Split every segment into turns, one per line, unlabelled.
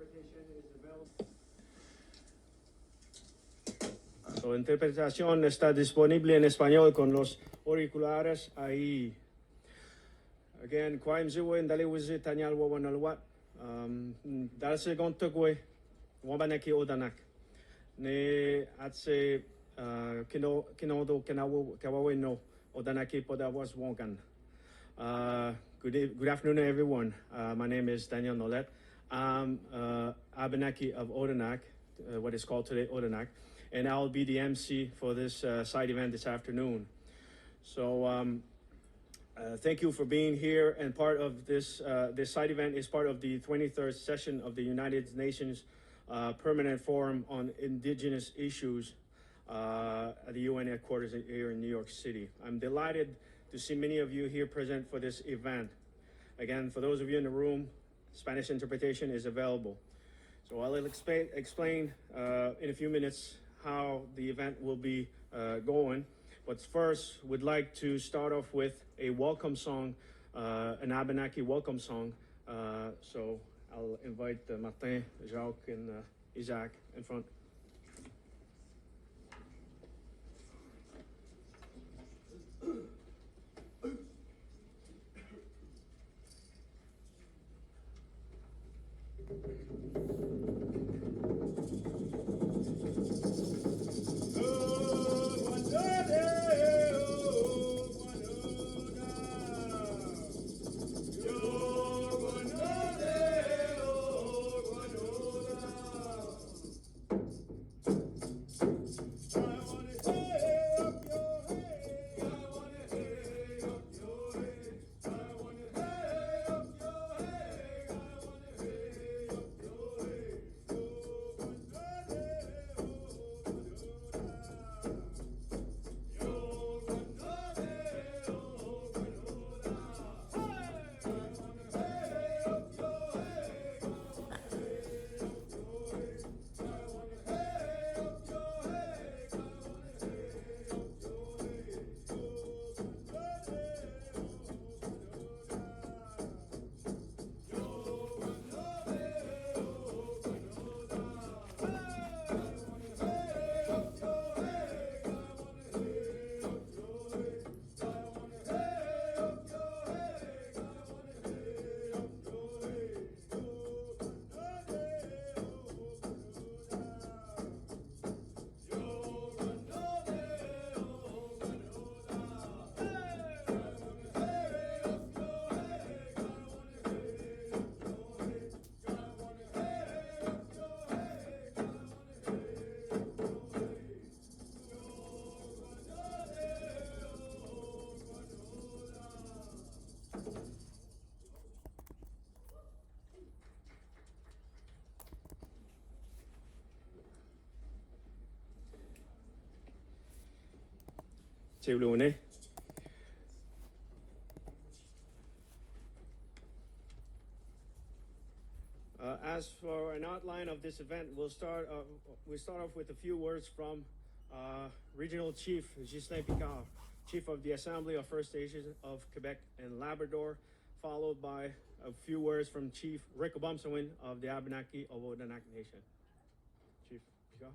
interpretation is available. So, interpretación está disponible en español con los auriculares ahí. Again, kwaim ziwe ndale wizi tanyal wawanalwat. Dal se gontukwe wabanaki Odanak. Ne atse kinodo kawawe no Odanaki podawas wonkan. Good afternoon, everyone. My name is Daniel Nolet. I'm Abenaki of Odanak, what is called today Odanak, and I'll be the MC for this side event this afternoon. So thank you for being here, and part of this side event is part of the 23rd session of the United Nations Permanent Forum on Indigenous Issues at the UN headquarters here in New York City. I'm delighted to see many of you here present for this event. Again, for those of you in the room, Spanish interpretation is available. So I'll explain in a few minutes how the event will be going. But first, we'd like to start off with a welcome song, an Abenaki welcome song. So I'll invite Martin, Jacques, and Isaac in front. As for an outline of this event, we start off with a few words from Regional Chief Ghislain Picard, Chief of the Assembly of First Nations of Quebec and Labrador, followed by a few words from Chief Rick Obamsawin of the Abenaki of Odanak Nation. Chief Picard.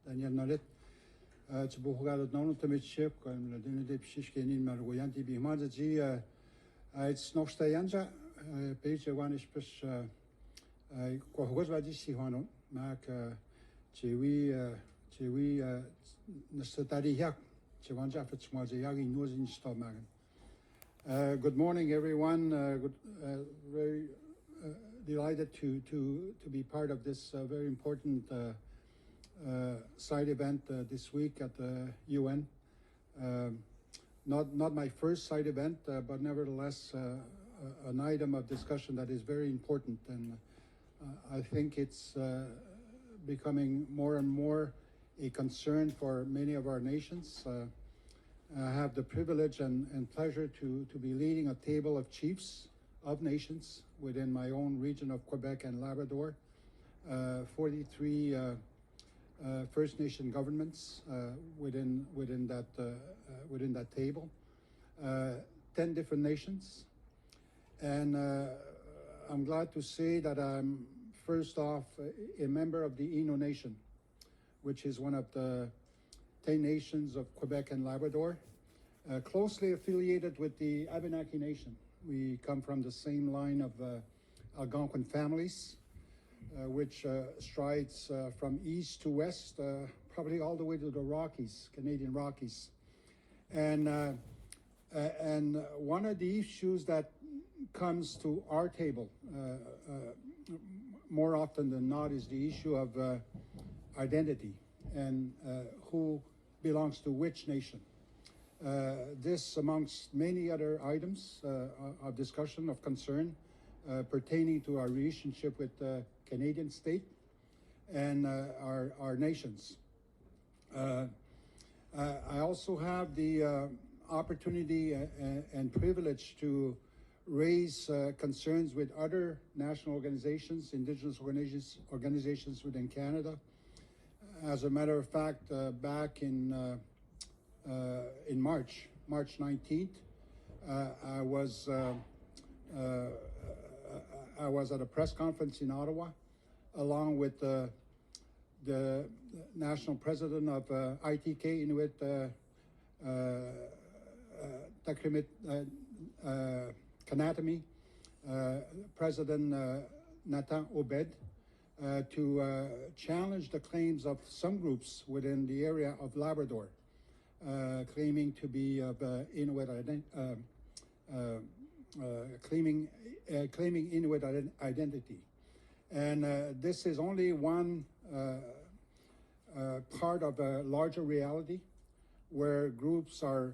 Daniel Nolet. It's Buhugad known to me chip, and the dinner dip shishkin in Margoyanti Bimaji. It's no stayanja, page one is push Kohozwaji Sihano, Mac Chewi Nasatari Yak, Chewanja Fitzmazi knows in Stomagan. Good morning, everyone. Very delighted to be part of this very important side event this week at the UN. Not my first side event, but nevertheless an item of discussion that is very important, and I think it's becoming more and more a concern for many of our nations. I have the privilege and pleasure to be leading a table of chiefs of nations within my own region of Quebec and Labrador, 43 First Nation governments within that table. 10 different nations. And I'm glad to say that I'm first off a member of the Innu Nation, which is one of the 10 nations of Quebec and Labrador, closely affiliated with the Abenaki Nation. We come from the same line of Algonquin families, which strides from east to west, probably all the way to the Rockies, Canadian Rockies. And one of the issues that comes to our table more often than not is the issue of identity and who belongs to which nation. This, amongst many other items of discussion, of concern, pertaining to our relationship with the Canadian state and our nations. I also have the opportunity and privilege to raise concerns with other national organizations, Indigenous organizations within Canada. As a matter of fact, back in March 19th, I was at a press conference in Ottawa, along with the national president of ITK, Inuit Takrimit Kanatami, President Nathan Obed, to challenge the claims of some groups within the area of Labrador, claiming to be of Inuit claiming Inuit identity. And this is only one part of a larger reality where groups are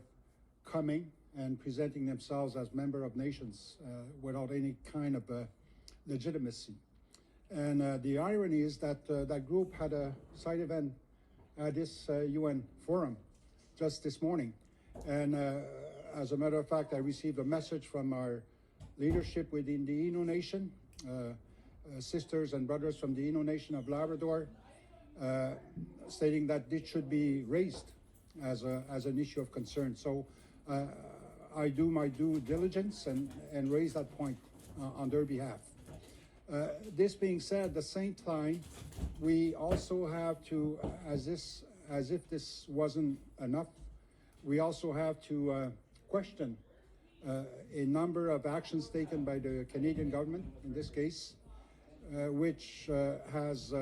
coming and presenting themselves as member of nations without any kind of legitimacy. And the irony is that that group had a side event at this UN forum just this morning. And as a matter of fact, I received a message from our leadership within the Innu Nation, sisters and brothers from the Innu Nation of Labrador, stating that this should be raised as an issue of concern. So I do my due diligence and raise that point on their behalf. This being said, at the same time, we also have to, as if this wasn't enough, we also have to question a number of actions taken by the Canadian government, in this case, which has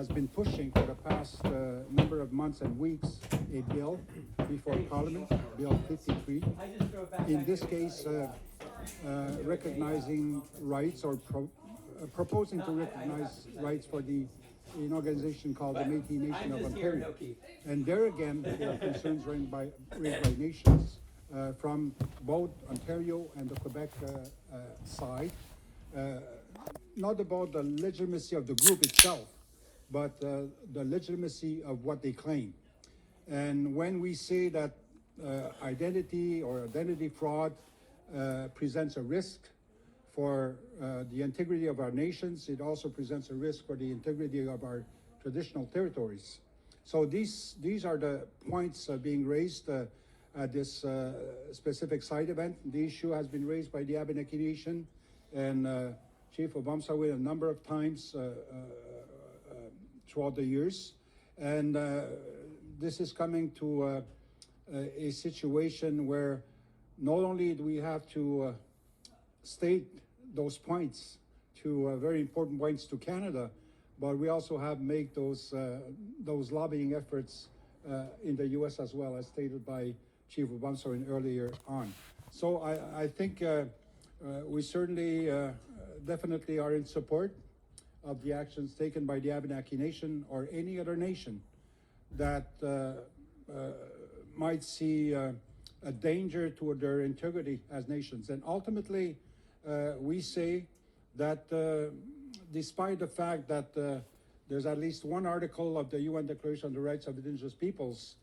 been pushing for the past number of months and weeks a bill before Parliament, Bill 53. In this case, recognizing rights or proposing to recognize rights for an organization called the Métis Nation of Ontario. And there again, there are concerns raised by nations from both Ontario and the Quebec side, not about the legitimacy of the group itself, but the legitimacy of what they claim. And when we say that identity or identity fraud presents a risk for the integrity of our nations, it also presents a risk for the integrity of our traditional territories. So these are the points being raised at this specific side event. The issue has been raised by the Abenaki Nation and Chief Obamsawin a number of times throughout the years. And this is coming to a situation where not only do we have to state those points to very important points to Canada, but we also have make those lobbying efforts in the U.S. as well, as stated by Chief Obamsawin earlier on. So I think we certainly definitely are in support of the actions taken by the Abenaki Nation or any other nation that might see a danger to their integrity as nations. And ultimately, we say that despite the fact that there's at least one article of the UN Declaration on the Rights of Indigenous Peoples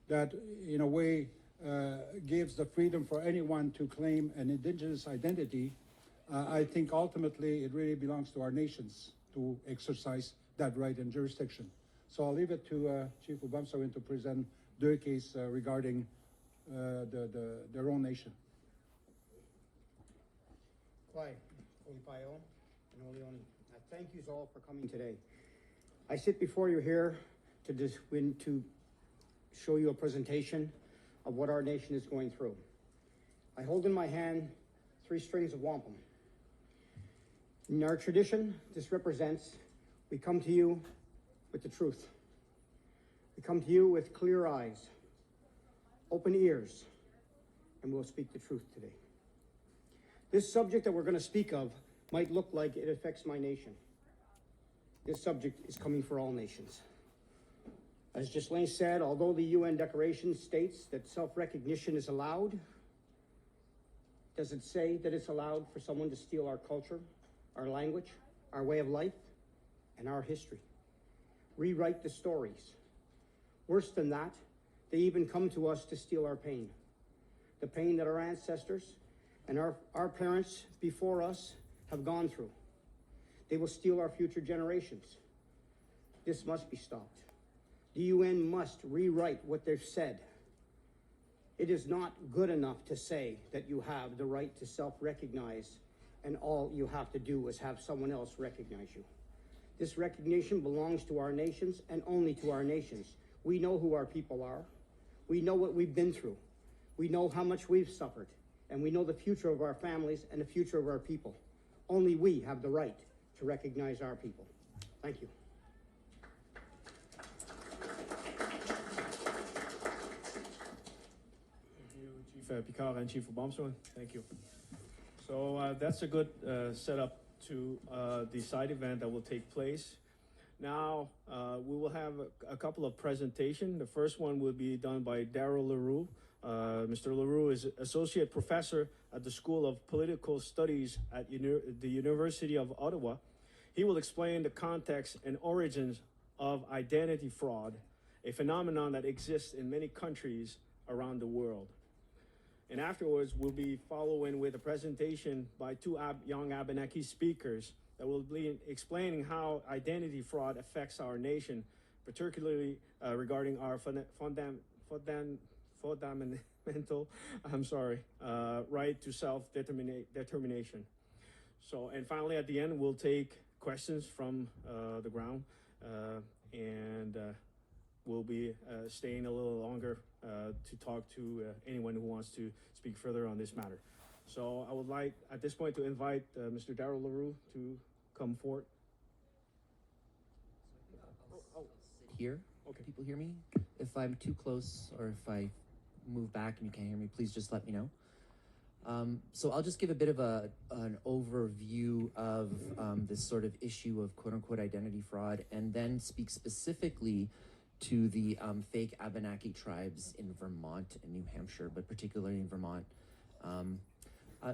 that in a way gives the freedom for anyone to claim an Indigenous identity, I think ultimately it really belongs to our nations to exercise that right and jurisdiction. So I'll leave it to Chief Obamsawin to present their case regarding their own nation.
Fly, Olipayo, and Oleoni. Thank you all for coming today. I sit before you here to show you a presentation of what our nation is going through. I hold in my hand 3 strings of wampum. In our tradition, this represents we come to you with the truth. We come to you with clear eyes, open ears, and we'll speak the truth today. This subject that we're going to speak of might look like it affects my nation. This subject is coming for all nations. As Ghislain said, although the UN Declaration states that self-recognition is allowed, does it say that it's allowed for someone to steal our culture, our language, our way of life, and our history? Rewrite the stories. Worse than that, they even come to us to steal our pain. The pain that our ancestors and our parents before us have gone through. They will steal our future generations. This must be stopped. The UN must rewrite what they've said. It is not good enough to say that you have the right to self-recognize and all you have to do is have someone else recognize you. This recognition belongs to our nations and only to our nations. We know who our people are. We know what we've been through. We know how much we've suffered. And we know the future of our families and the future of our people. Only we have the right to recognize our people. Thank you.
Chief Picard and Chief Obamswan. Thank you. So that's a good setup to the side event that will take place. Now we will have a couple of presentations. The first one will be done by Daryl LaRue. Mr. LaRue is Associate Professor at the School of Political Studies at the University of Ottawa. He will explain the context and origins of identity fraud, a phenomenon that exists in many countries around the world. And afterwards, we'll be following with a presentation by 2 young Abenaki speakers that will be explaining how identity fraud affects our nation, particularly regarding our fundamental right to self-determination. So, and finally, at the end, we'll take questions from the ground, and we'll be staying a little longer to talk to anyone who wants to speak further on this matter. So I would like, at this point, to invite Mr. Daryl LaRue to come forward.
Sit here.
Okay.
People hear me? If I'm too close or if I move back and you can't hear me, please just let me know. So I'll just give a bit of an overview of this sort of issue of quote-unquote identity fraud, and then speak specifically to the fake Abenaki tribes in Vermont and New Hampshire, but particularly in Vermont.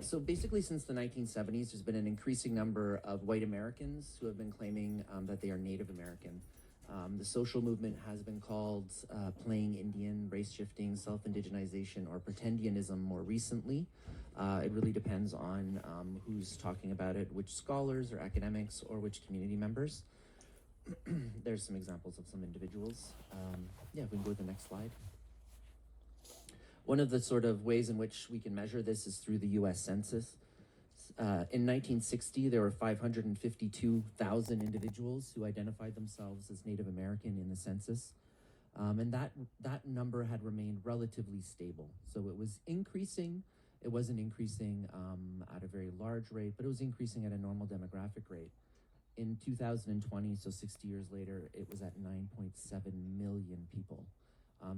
So basically, since the 1970s, there's been an increasing number of white Americans who have been claiming that they are Native American. The social movement has been called playing Indian, race shifting, self-indigenization, or pretendianism more recently. It really depends on who's talking about it, which scholars or academics or which community members. There's some examples of some individuals. Yeah, we can go to the next slide. One of the sort of ways in which we can measure this is through the US Census. In 1960, there were 552,000 individuals who identified themselves as Native American in the census. And that number had remained relatively stable. So it was increasing. It wasn't increasing at a very large rate, but it was increasing at a normal demographic rate. In 2020, so 60 years later, it was at 9.7 million people.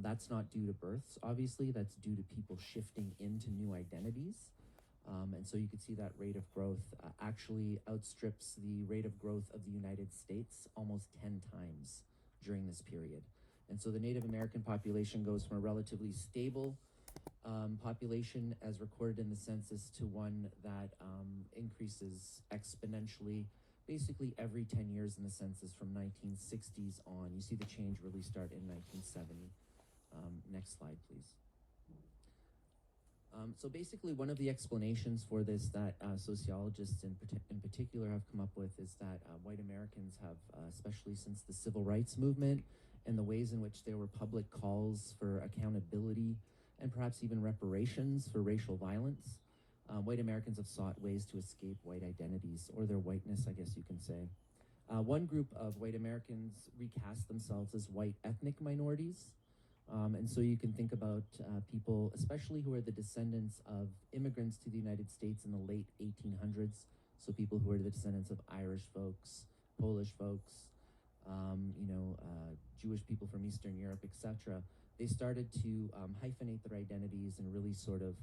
That's not due to births, obviously. That's due to people shifting into new identities. And so you could see that rate of growth actually outstrips the rate of growth of the United States almost 10 times during this period. And so the Native American population goes from a relatively stable population as recorded in the census to one that increases exponentially basically every 10 years in the census from 1960s on. You see the change really start in 1970. Next slide, please. So basically, one of the explanations for this that sociologists in particular have come up with is that white Americans have, especially since the civil rights movement and the ways in which there were public calls for accountability and perhaps even reparations for racial violence, white Americans have sought ways to escape white identities, or their whiteness, I guess you can say. One group of white Americans recast themselves as white ethnic minorities. And so you can think about people, especially who are the descendants of immigrants to the United States in the late 1800s. So people who are the descendants of Irish folks, Polish folks, Jewish people from Eastern Europe, etc. They started to hyphenate their identities and really sort of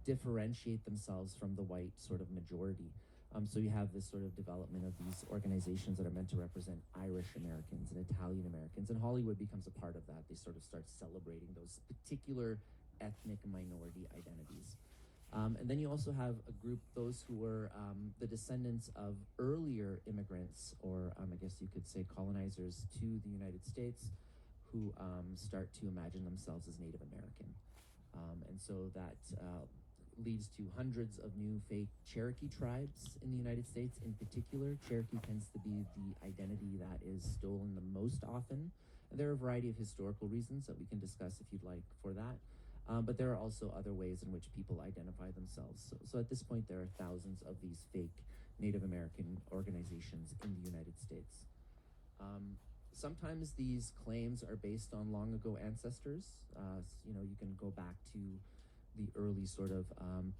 differentiate themselves from the white sort of majority. So you have this sort of development of these organizations that are meant to represent Irish Americans and Italian Americans, and Hollywood becomes a part of that. They sort of start celebrating those particular ethnic minority identities. And then you also have a group, those who were the descendants of earlier immigrants, or I guess you could say colonizers to the United States, who start to imagine themselves as Native American. And so that leads to hundreds of new fake Cherokee tribes in the United States. In particular, Cherokee tends to be the identity that is stolen the most often. And there are a variety of historical reasons that we can discuss if you'd like for that. But there are also other ways in which people identify themselves. So at this point, there are thousands of these fake Native American organizations in the United States. Sometimes these claims are based on long ago ancestors. You can go back to the early sort of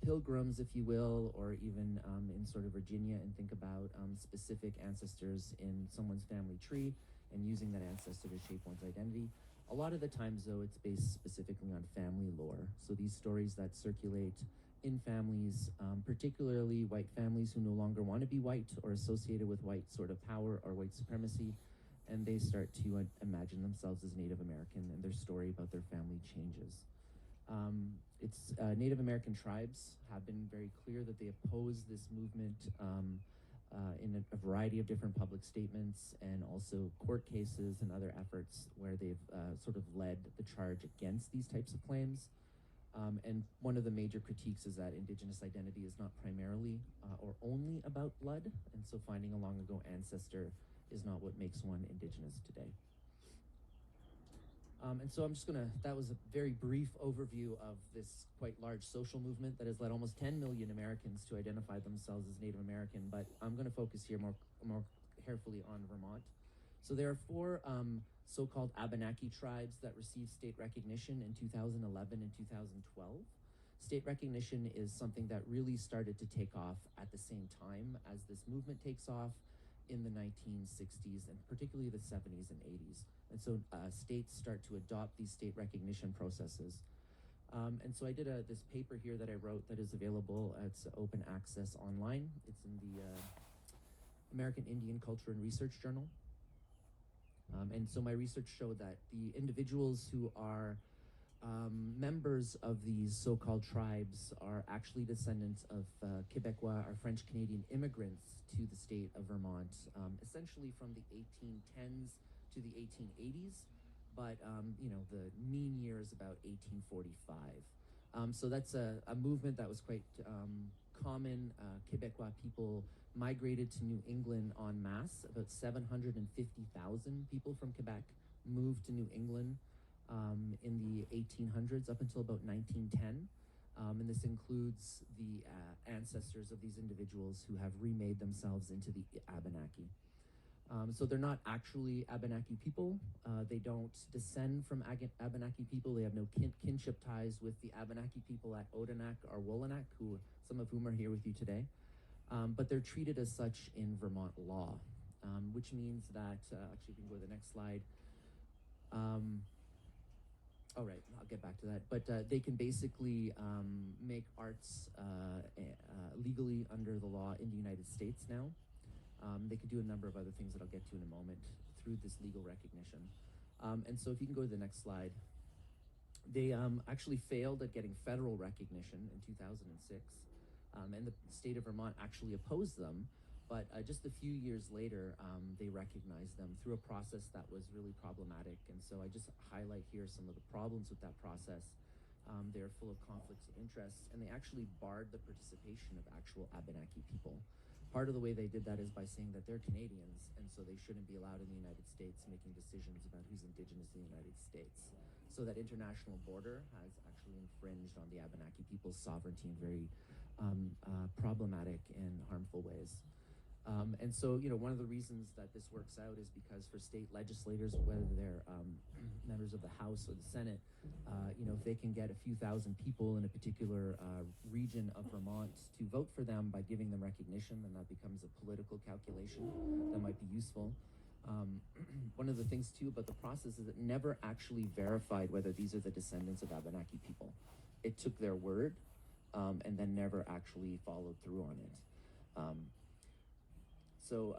pilgrims, if you will, or even in sort of Virginia, and think about specific ancestors in someone's family tree and using that ancestor to shape one's identity. A lot of the times, though, it's based specifically on family lore. So these stories that circulate in families, particularly white families who no longer want to be white or associated with white sort of power or white supremacy, and they start to imagine themselves as Native American, and their story about their family changes. Native American tribes have been very clear that they oppose this movement in a variety of different public statements and also court cases and other efforts where they've sort of led the charge against these types of claims. And one of the major critiques is that Indigenous identity is not primarily or only about blood, and so finding a long ago ancestor is not what makes one Indigenous today. And so that was a very brief overview of this quite large social movement that has led almost 10 million Americans to identify themselves as Native American, but I'm going to focus here more carefully on Vermont. So there are 4 so-called Abenaki tribes that received state recognition in 2011 and 2012. State recognition is something that really started to take off at the same time as this movement takes off in the 1960s and particularly the 70s and 80s. And so states start to adopt these state recognition processes. And so I did this paper here that I wrote that is available. It's open access online. It's in the American Indian Culture and Research Journal. And so my research showed that the individuals who are members of these so-called tribes are actually descendants of Quebecois or French Canadian immigrants to the state of Vermont, essentially from the 1810s to the 1880s, but the mean year is about 1845. So that's a movement that was quite common. Quebecois people migrated to New England en masse. About 750,000 people from Quebec moved to New England in the 1800s up until about 1910. And this includes the ancestors of these individuals who have remade themselves into the Abenaki. So they're not actually Abenaki people. They don't descend from Abenaki people. They have no kinship ties with the Abenaki people at Odanak or Wolanak, some of whom are here with you today. But they're treated as such in Vermont law, which means that, actually we can go to the next slide. All right, I'll get back to that. But they can basically make arts legally under the law in the United States now. They could do a number of other things that I'll get to in a moment through this legal recognition. And so if you can go to the next slide. They actually failed at getting federal recognition in 2006. And the state of Vermont actually opposed them. But just a few years later, they recognized them through a process that was really problematic. And so I just highlight here some of the problems with that process. They're full of conflicts of interest, and they actually barred the participation of actual Abenaki people. Part of the way they did that is by saying that they're Canadians, and so they shouldn't be allowed in the United States making decisions about who's Indigenous in the United States. So that international border has actually infringed on the Abenaki people's sovereignty in very problematic in harmful ways. And so, one of the reasons that this works out is because for state legislators, whether they're members of the House or the Senate, if they can get a few thousand people in a particular region of Vermont to vote for them by giving them recognition, then that becomes a political calculation that might be useful. One of the things, too, about the process is it never actually verified whether these are the descendants of Abenaki people. It took their word and then never actually followed through on it. So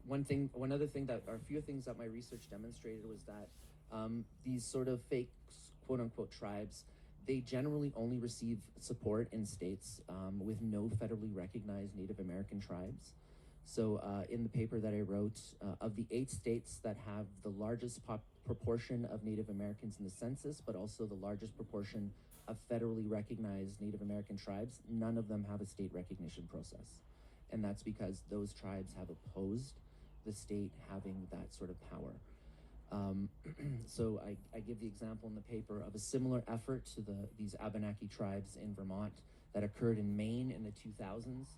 one other thing or a few things that my research demonstrated was that these sort of fake quote-unquote tribes, they generally only receive support in states with no federally recognized Native American tribes. So in the paper that I wrote, of the 8 states that have the largest proportion of Native Americans in the census, but also the largest proportion of federally recognized Native American tribes, none of them have a state recognition process. And that's because those tribes have opposed the state having that sort of power. So I give the example in the paper of a similar effort to these Abenaki tribes in Vermont that occurred in Maine in the 2000s,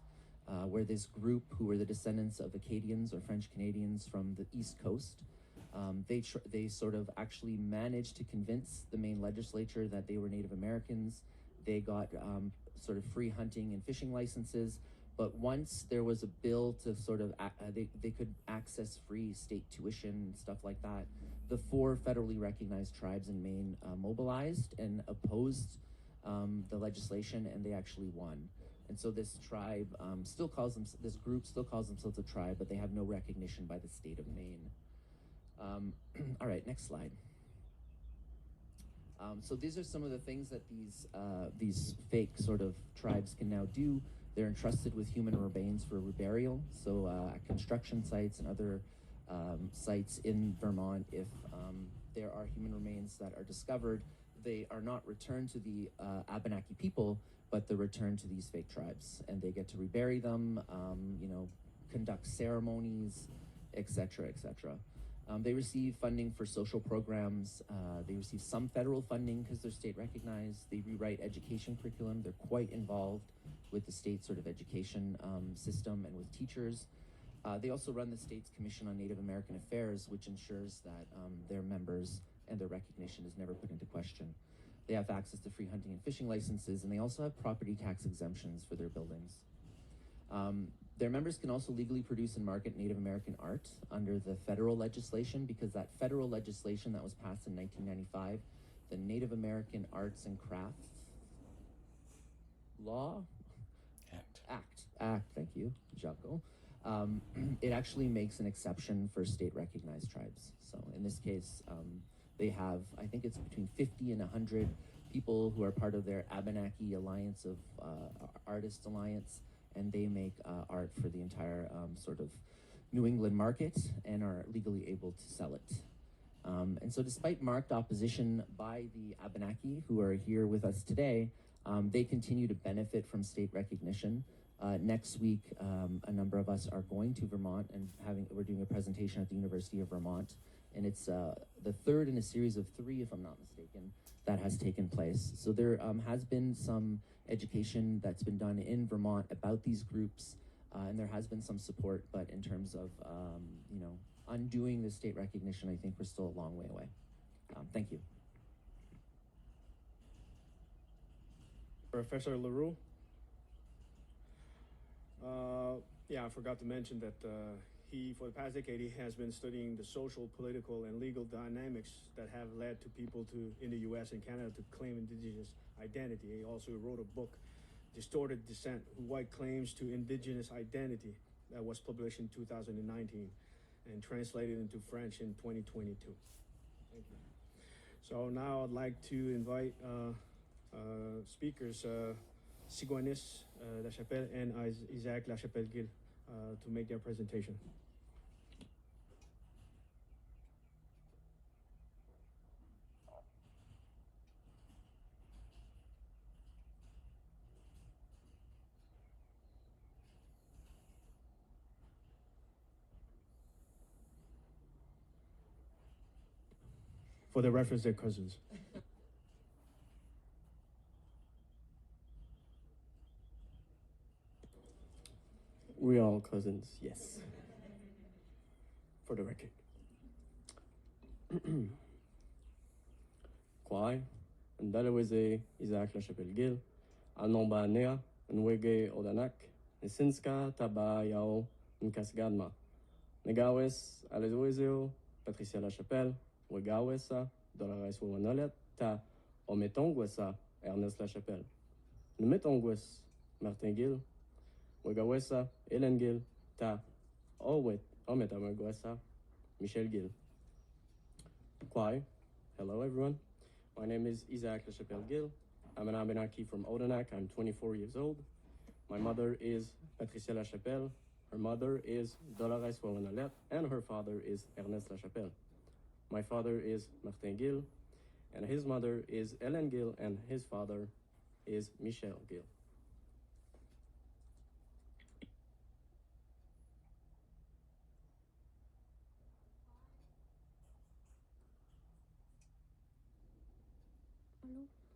where this group, who were the descendants of Acadians or French Canadians from the East Coast, they sort of actually managed to convince the Maine legislature that they were Native Americans. They got sort of free hunting and fishing licenses. But once there was a bill to sort of, they could access free state tuition and stuff like that, the 4 federally recognized tribes in Maine mobilized and opposed the legislation, and they actually won. And so this tribe this group still calls themselves a tribe, but they have no recognition by the state of Maine. All right, next slide. So these are some of the things that these fake sort of tribes can now do. They're entrusted with human remains for reburial. So at construction sites and other sites in Vermont, if there are human remains that are discovered, they are not returned to the Abenaki people, but they're returned to these fake tribes, and they get to rebury them, conduct ceremonies, etc., etc. They receive funding for social programs. They receive some federal funding because they're state recognized. They rewrite education curriculum. They're quite involved with the state sort of education system and with teachers. They also run the state's Commission on Native American Affairs, which ensures that their members and their recognition is never put into question. They have access to free hunting and fishing licenses, and they also have property tax exemptions for their buildings. Their members can also legally produce and market Native American art under the federal legislation, because that federal legislation that was passed in 1995, the Native American Arts and Crafts Law? Act, thank you, Jaco. It actually makes an exception for state recognized tribes. So in this case, they have, I think it's between 50 and 100 people who are part of their Abenaki Alliance of Artist Alliance, and they make art for the entire sort of New England market and are legally able to sell it. And so despite marked opposition by the Abenaki, who are here with us today, they continue to benefit from state recognition. Next week, a number of us are going to Vermont and we're doing a presentation at the University of Vermont, and it's the third in a series of 3, if I'm not mistaken, that has taken place. So there has been some education that's been done in Vermont about these groups, and there has been some support, but in terms of undoing the state recognition, I think we're still a long way away. Thank you.
Professor LaRue. Yeah, I forgot to mention that he, for the past decade, he has been studying the social, political, and legal dynamics that have led to people in the U.S. and Canada to claim indigenous identity. He also wrote a book, Distorted Descent, White Claims to Indigenous Identity, that was published in 2019 and translated into French in 2022. Thank you. So now I'd like to invite speakers, Sigouanis Lachapelle and Isaac Lachapelle-Gil, to make their presentation. For the reference, they're cousins.
We are cousins, yes. For the record. Kwai, and Dalaweze, Isaac LaChapelle Gil, Anomba Nea, and Wege Odanak, Nesinska, Taba Yao, and Kasgadma. Negawes, Alezwezeo, Patricia LaChapelle, Wegawesa, Dolores Wanolet, Ta, Ometongwesa, Ernest LaChapelle. Numetongwes, Martin Gil, Wegawesa, Hélène Gil, Ta, Owet, Ometamagwesa, Michel Gil. Kwai, hello everyone. My name is Isaac LaChapelle Gil. I'm an Abenaki from Odanak. I'm 24 years old. My mother is Patricia LaChapelle. Her mother is Dolores Wawanalet, and her father is Ernest LaChapelle. My father is Martin Gil, and his mother is Hélène Gil, and his father is Michel Gil.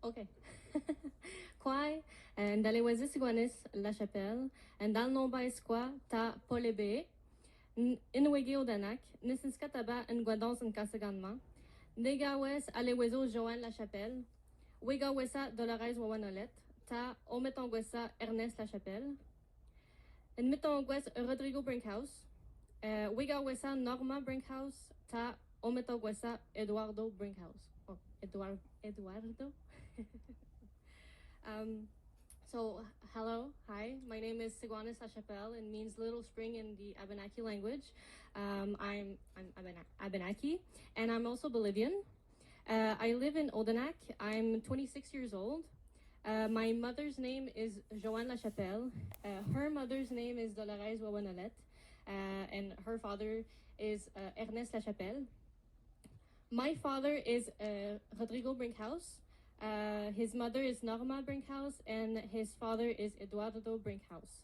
Okay. Kwai, and Dalewezi Siguanis La Chapelle, and Dal Nomba Esqua, Ta Polebe, Inwege Odanak, Nisinska Taba, and Guadons and Casaganma, Negawes Alewezo Joanne La Chapelle, Wegawesa Dolores Wawanolet, Ta Ometongwesa Ernest La Chapelle, and Mitongwes Rodrigo Brinkhouse, Wegawesa Norma Brinkhouse, Ta Ometongwesa Eduardo Brinkhouse. Oh, Eduardo? So, hello, hi, my name is Siguanis LaChapelle and means little spring in the Abenaki language. I'm Abenaki, and I'm also Bolivian. I live in Odanak. I'm 26 years old. My mother's name is Joanne LaChapelle. Her mother's name is Dolores Wawanolet, and her father is Ernest LaChapelle. My father is Rodrigo Brinkhouse. His mother is Norma Brinkhouse, and his father is Eduardo Brinkhouse.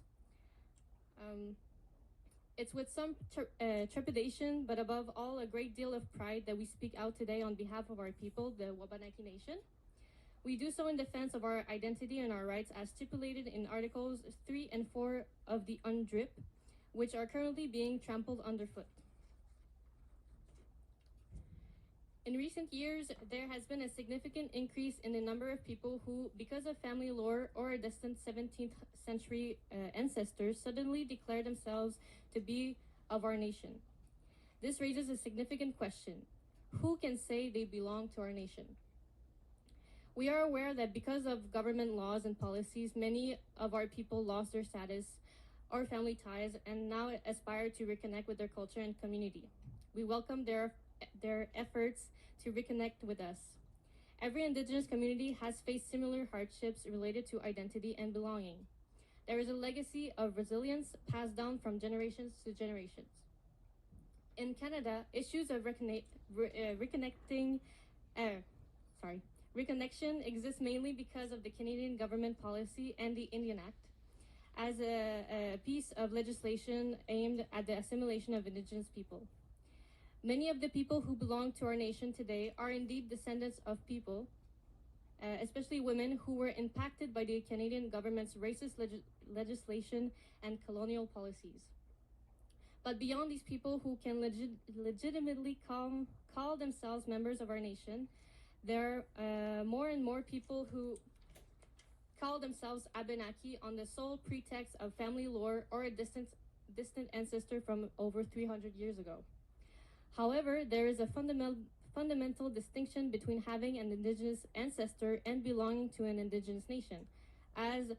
It's with some trepidation, but above all, a great deal of pride that we speak out today on behalf of our people, the Wabanaki Nation. We do so in defense of our identity and our rights as stipulated in Articles 3 and 4 of the UNDRIP, which are currently being trampled underfoot. In recent years, there has been a significant increase in the number of people who, because of family lore or a distant 17th century ancestors, suddenly declare themselves to be of our nation. This raises a significant question. Who can say they belong to our nation? We are aware that because of government laws and policies, many of our people lost their status or family ties and now aspire to reconnect with their culture and community. We welcome their efforts to reconnect with us. Every Indigenous community has faced similar hardships related to identity and belonging. There is a legacy of resilience passed down from generations to generations. In Canada, issues of reconnection exist mainly because of the Canadian government policy and the Indian Act as a piece of legislation aimed at the assimilation of Indigenous people. Many of the people who belong to our nation today are indeed descendants of people, especially women, who were impacted by the Canadian government's racist legislation and colonial policies. But beyond these people who can legitimately call themselves members of our nation, there are more and more people who call themselves Abenaki on the sole pretext of family lore or a distant ancestor from over 300 years ago. However, there is a fundamental distinction between having an Indigenous ancestor and belonging to an Indigenous nation. As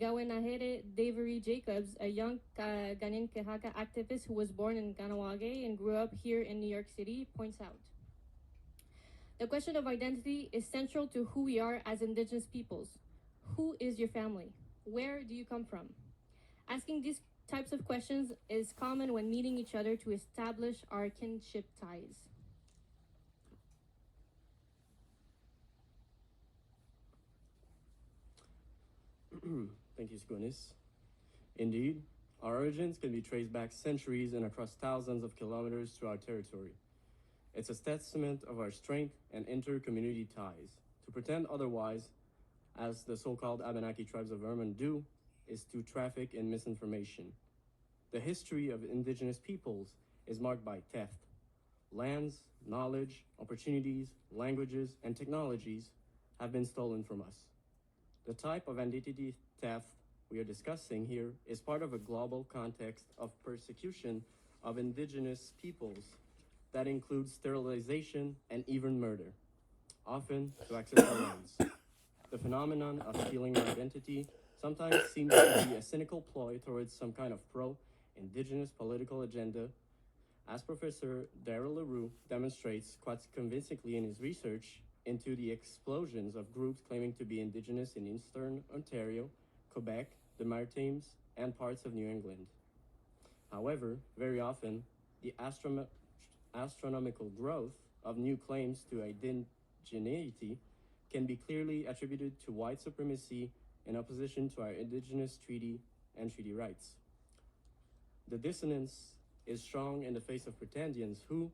Gawenahere Davery Jacobs, a young Ghanaian Kehaka activist who was born in Ganawage and grew up here in New York City, points out. The question of identity is central to who we are as Indigenous peoples. Who is your family? Where do you come from? Asking these types of questions is common when meeting each other to establish our kinship ties.
Thank you, Siguanis. Indeed, our origins can be traced back centuries and across thousands of kilometers through our territory. It's a testament of our strength and inter-community ties. To pretend otherwise, as the so-called Abenaki tribes of Vermont do, is to traffic in misinformation. The history of indigenous peoples is marked by theft. Lands, knowledge, opportunities, languages, and technologies have been stolen from us. The type of identity theft we are discussing here is part of a global context of persecution of indigenous peoples that includes sterilization and even murder, often to access our lands. The phenomenon of stealing our identity sometimes seems to be a cynical ploy towards some kind of pro-indigenous political agenda, as Professor Daryl LaRue demonstrates quite convincingly in his research into the explosions of groups claiming to be indigenous in Eastern Ontario, Quebec, the Maritimes, and parts of New England. However, very often, the astronomical growth of new claims to indigeneity can be clearly attributed to white supremacy in opposition to our Indigenous treaty and treaty rights. The dissonance is strong in the face of pretendians who,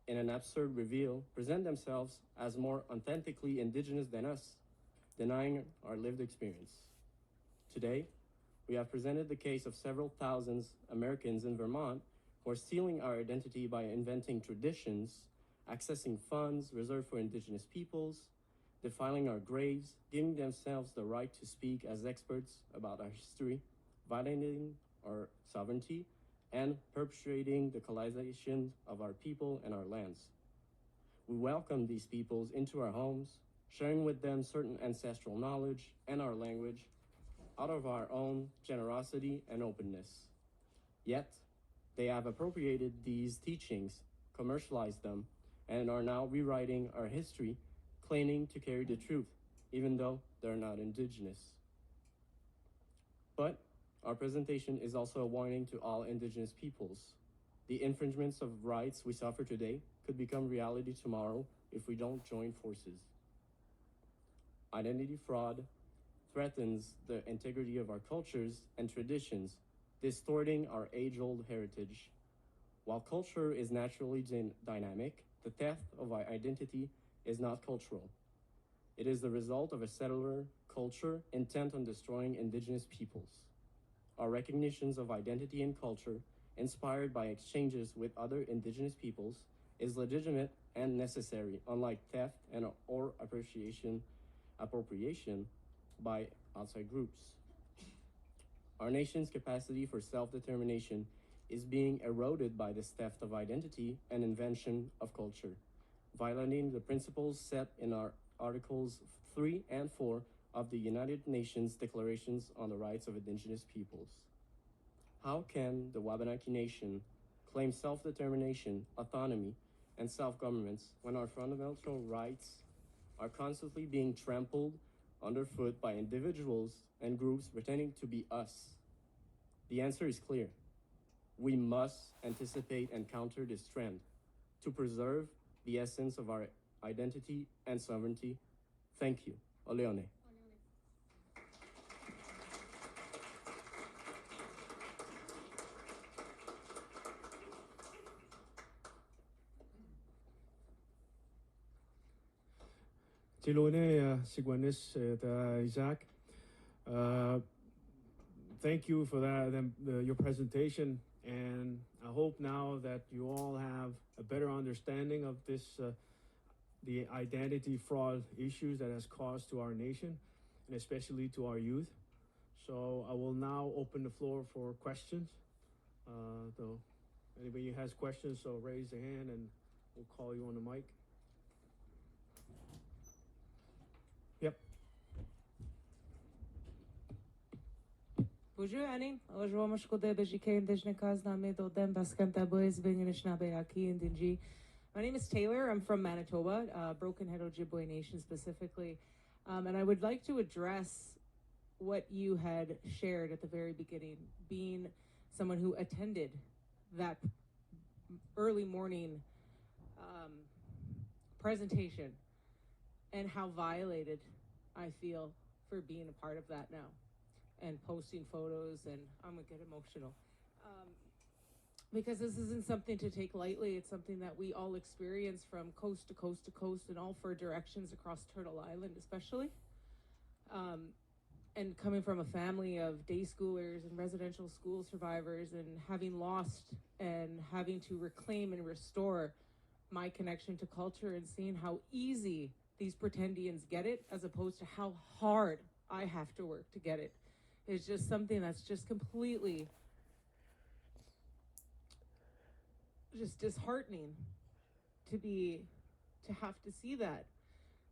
in an absurd reveal, present themselves as more authentically indigenous than us, denying our lived experience. Today, we have presented the case of several thousands Americans in Vermont who are stealing our identity by inventing traditions, accessing funds reserved for indigenous peoples, defiling our graves, giving themselves the right to speak as experts about our history, violating our sovereignty, and perpetrating the colonization of our people and our lands. We welcome these peoples into our homes, sharing with them certain ancestral knowledge and our language out of our own generosity and openness. Yet, they have appropriated these teachings, commercialized them, and are now rewriting our history, claiming to carry the truth, even though they're not indigenous. But our presentation is also a warning to all indigenous peoples. The infringements of rights we suffer today could become reality tomorrow if we don't join forces. Identity fraud threatens the integrity of our cultures and traditions, distorting our age-old heritage. While culture is naturally dynamic, the theft of our identity is not cultural. It is the result of a settler culture intent on destroying indigenous peoples. Our recognitions of identity and culture, inspired by exchanges with other indigenous peoples, is legitimate and necessary, unlike theft and or appropriation by outside groups. Our nation's capacity for self-determination is being eroded by this theft of identity and invention of culture, violating the principles set in our Articles 3 and 4 of the United Nations Declarations on the Rights of Indigenous Peoples. How can the Wabanaki Nation claim self-determination, autonomy, and self-governments when our fundamental rights are constantly being trampled underfoot by individuals and groups pretending to be us? The answer is clear. We must anticipate and counter this trend to preserve the essence of our identity and sovereignty. Thank you. Oleone.
Tilone Sigwanis Isaac. Thank you for that, your presentation, and I hope now that you all have a better understanding of this, the identity fraud issues that has caused to our nation, and especially to our youth. So I will now open the floor for questions. So anybody who has questions, so raise a hand and we'll call you on the mic. Yep.
Bonjour, Annie. Bonjour, Mashkode Bejike and Dejnekazna Medodem Baskanta Boys Binganishnabeaki and Dinji. My name is Taylor. I'm from Manitoba, Broken Head Ojibwe Nation specifically. And I would like to address what you had shared at the very beginning, being someone who attended that early morning presentation, and how violated I feel for being a part of that now and posting photos, and I'm gonna get emotional. Because this isn't something to take lightly. It's something that we all experience from coast to coast to coast in all 4 directions across Turtle Island especially. And and coming from a family of day schoolers and residential school survivors, and having lost and having to reclaim and restore my connection to culture, and seeing how easy these pretendians get it as opposed to how hard I have to work to get it, is just something that's just completely just disheartening to have to see that.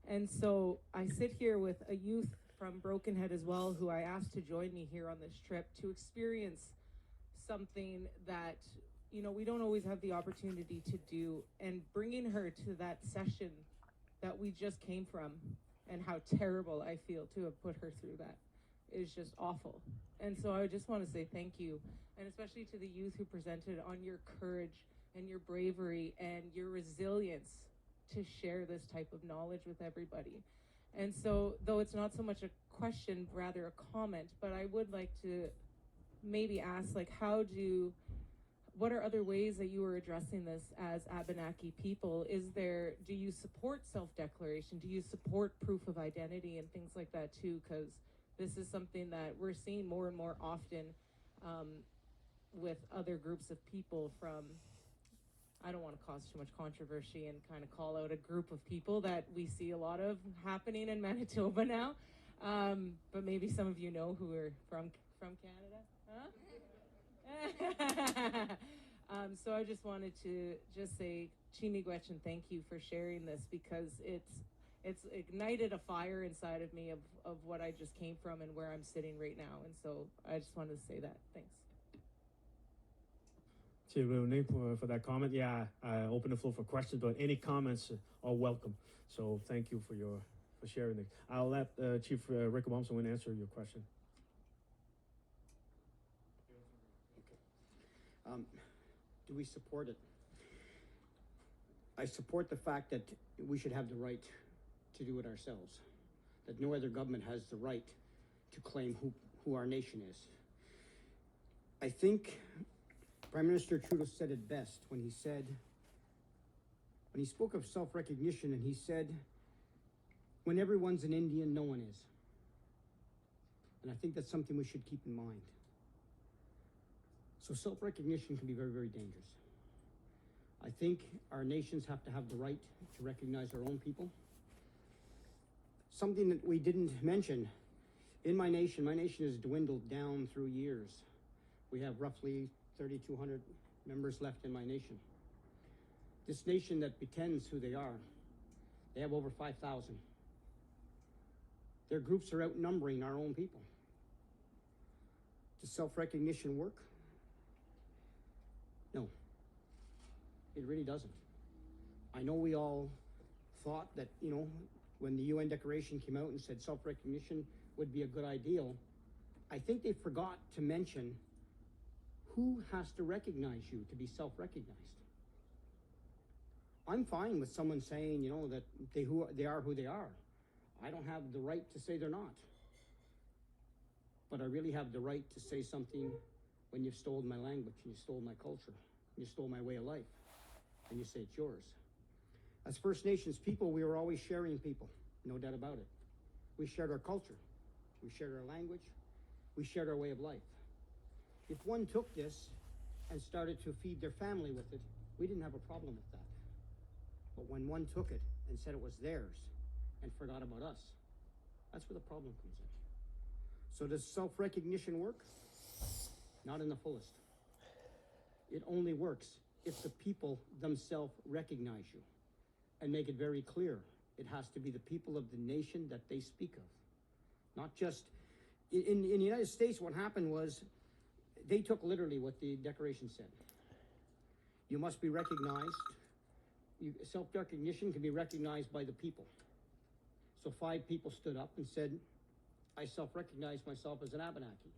And so I sit here with a youth from Broken Head as well, who I asked to join me here on this trip to experience something that, you know, we don't always have the opportunity to do. And bringing her to that session that we just came from, and how terrible I feel to have put her through that, is just awful. And so I just want to say thank you, and especially to the youth who presented, on your courage and your bravery and your resilience to share this type of knowledge with everybody. And so, though it's not so much a question, rather a comment, but I would like to maybe ask, like, what are other ways that you are addressing this as Abenaki people? Do you support self-declaration? Do you support proof of identity and things like that too? Because this is something that we're seeing more and more often with other groups of people from, I don't want to cause too much controversy and kind of call out a group of people that we see a lot of happening in Manitoba now. But maybe some of you know who are from Canada, huh? So I just wanted to just say, Chinigwech, and thank you for sharing this, because it's ignited a fire inside of me of what I just came from and where I'm sitting right now. And so I just wanted to say that. Thanks.
Thank you, Renee, for that comment. Yeah, I open the floor for questions, but any comments are welcome. So thank you for sharing it. I'll let Chief Rick Obamson answer your question.
Do we support it? I support the fact that we should have the right to do it ourselves, that no other government has the right to claim who our nation is. I think Prime Minister Trudeau said it best when he spoke of self-recognition, and he said, when everyone's an Indian, no one is. And I think that's something we should keep in mind. So self-recognition can be very, very dangerous. I think our nations have to have the right to recognize our own people. Something that we didn't mention, in my nation has dwindled down through years. We have roughly 3,200 members left in my nation. This nation that pretends who they are, they have over 5,000. Their groups are outnumbering our own people. Does self-recognition work? No, it really doesn't. I know we all thought that, you know, when the UN Declaration came out and said self-recognition would be a good ideal, I think they forgot to mention who has to recognize you to be self-recognized. I'm fine with someone saying, you know, that they are who they are. I don't have the right to say they're not. But I really have the right to say something when you've stolen my language, and you stole my culture, and you stole my way of life, and you say it's yours. As First Nations people, we were always sharing people, no doubt about it. We shared our culture, we shared our language, we shared our way of life. If one took this and started to feed their family with it, we didn't have a problem with that. But when one took it and said it was theirs and forgot about us, that's where the problem comes in. So does self-recognition work? Not in the fullest. It only works if the people themselves recognize you and make it very clear. It has to be the people of the nation that they speak of. Not just, in the United States, what happened was they took literally what the Declaration said. You must be recognized. Self-recognition can be recognized by the people. So 5 people stood up and said, I self-recognize myself as an Abenaki,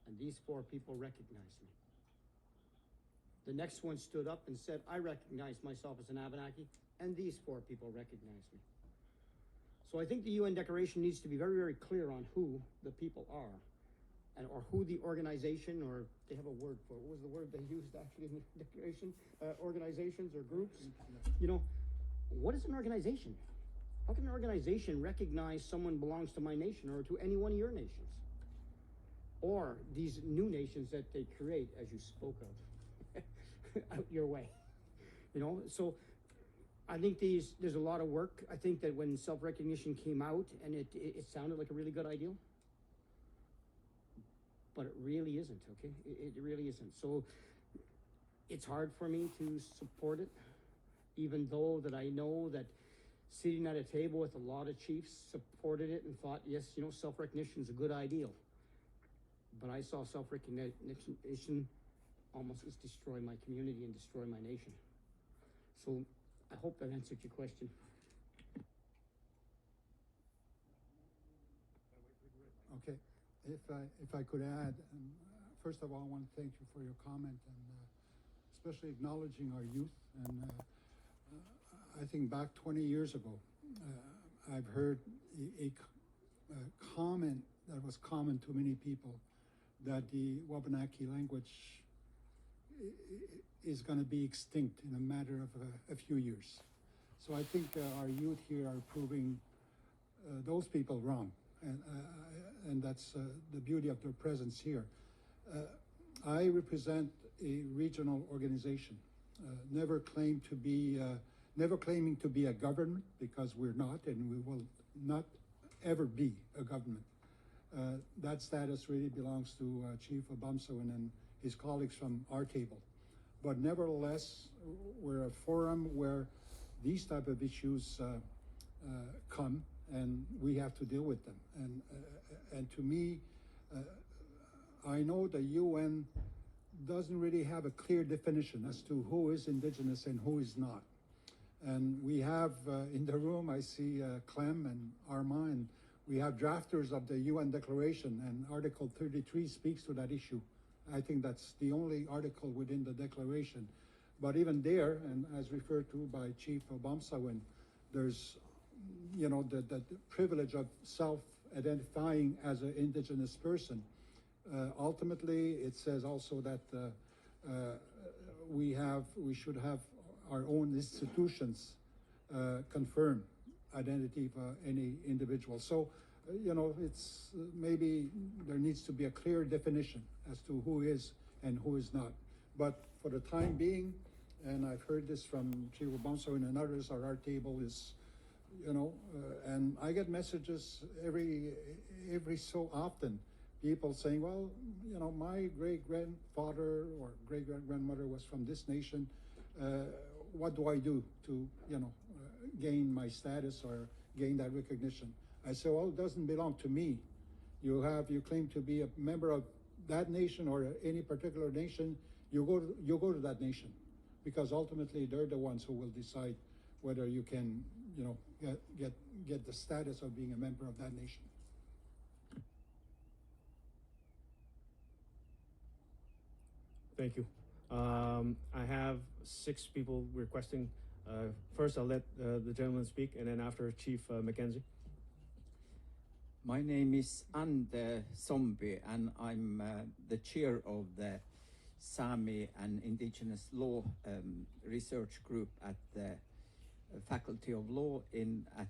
and these 4 people recognized me. The next one stood up and said, I recognize myself as an Abenaki, and these 4 people recognized me. So I think the UN Declaration needs to be very, very clear on who the people are, and or who the organization, or they have a word for it. What was the word they used actually in the Declaration? Organizations or groups? You know, what is an organization? How can an organization recognize someone belongs to my nation or to any one of your nations? or these new nations that they create, as you spoke of, out your way. You know, so I think there's a lot of work. I think that when self-recognition came out, and it sounded like a really good idea, but it really isn't, okay? It really isn't. So it's hard for me to support it, even though that I know that sitting at a table with a lot of chiefs supported it and thought, yes, you know, self-recognition is a good ideal. But I saw self-recognition almost as destroy my community and destroy my nation. So I hope that answered your question.
Okay, if I could add, first of all, I want to thank you for your comment and especially acknowledging our youth. And I think back 20 years ago, I've heard a comment that was common to many people, that the Wabanaki language is going to be extinct in a matter of a few years. So I think our youth here are proving those people wrong, and that's the beauty of their presence here. I represent a regional organization, never claiming to be a government, because we're not, and we will not ever be a government. That status really belongs to Chief Obamsawin and his colleagues from our table. But nevertheless, we're a forum where these type of issues come, and we have to deal with them. And to me, I know the UN doesn't really have a clear definition as to who is indigenous and who is not. And we have in the room, I see Clem and Armand, we have drafters of the UN Declaration, and Article 33 speaks to that issue. I think that's the only article within the Declaration. But even there, and as referred to by Chief Obamsawin, there's, you know, the privilege of self-identifying as an indigenous person. Ultimately, it says also that we should have our own institutions confirm identity of any individual. So, you know, it's maybe there needs to be a clear definition as to who is and who is not. But for the time being, and I've heard this from Chief Obamsawin and others at our table, is, you know, and I get messages every so often, people saying, well, you know, my great-grandfather or great-grandmother was from this nation. What do I do to, you know, gain my status or gain that recognition? I say, well, it doesn't belong to me. You claim to be a member of that nation or any particular nation. You go to that nation, because ultimately they're the ones who will decide whether you can, you know, get the status of being a member of that nation.
Thank you. I have 6 people requesting. First, I'll let the gentleman speak, and then after Chief Mackenzie.
My name is Ande Zombie, and I'm the chair of the Sami and Indigenous Law Research Group at the Faculty of Law at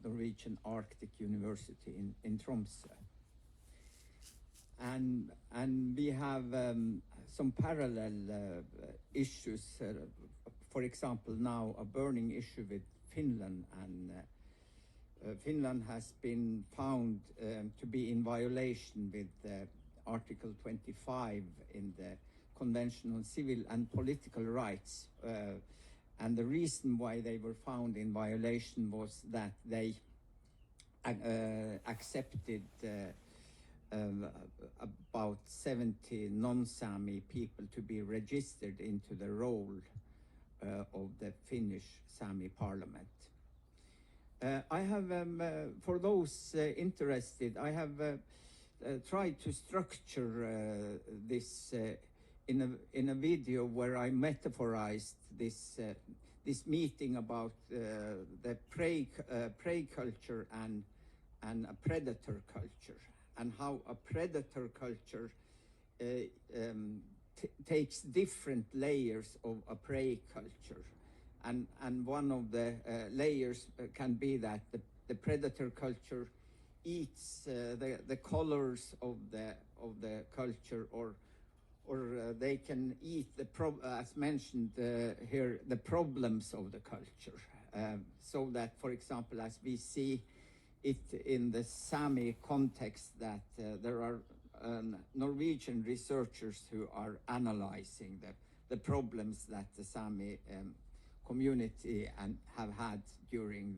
Norwegian Arctic University in Tromsø. And we have some parallel issues. For example, now a burning issue with Finland, and Finland has been found to be in violation with Article 25 in the Convention on Civil and Political Rights. And the reason why they were found in violation was that they accepted about 70 non-Sami people to be registered into the roll of the Finnish Sami parliament. I have, for those interested, I have tried to structure this in a video where I metaphorized this meeting about the prey culture and a predator culture, and how a predator culture takes different layers of a prey culture. And one of the layers can be that the predator culture eats the colors of the culture, or they can eat as mentioned here, the problems of the culture. So that, for example, as we see it in the Sami context, that there are Norwegian researchers who are analyzing the problems that the Sami community have had during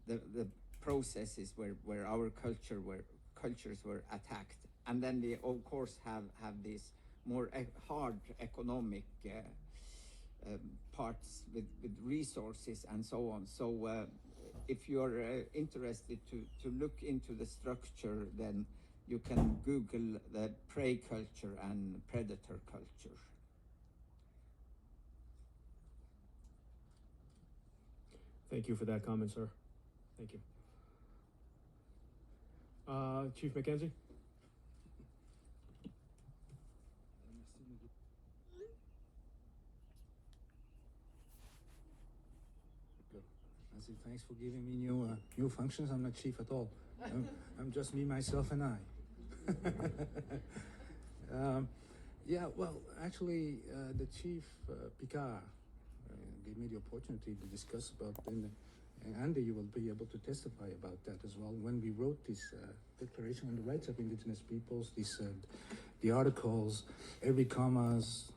the processes where our cultures were attacked. And then they, of course, have these more hard economic parts with resources and so on. So if you're interested to look into the structure, then you can Google the prey culture and predator culture.
Thank you for that comment, sir. Thank you. Chief Mackenzie?
I say thanks for giving me new functions. I'm not chief at all. I'm just me, myself, and I. Yeah, well, actually, the chief Picard gave me the opportunity to discuss about, and Andy, you will be able to testify about that as well. When we wrote this Declaration on the Rights of Indigenous Peoples, the articles, every commas,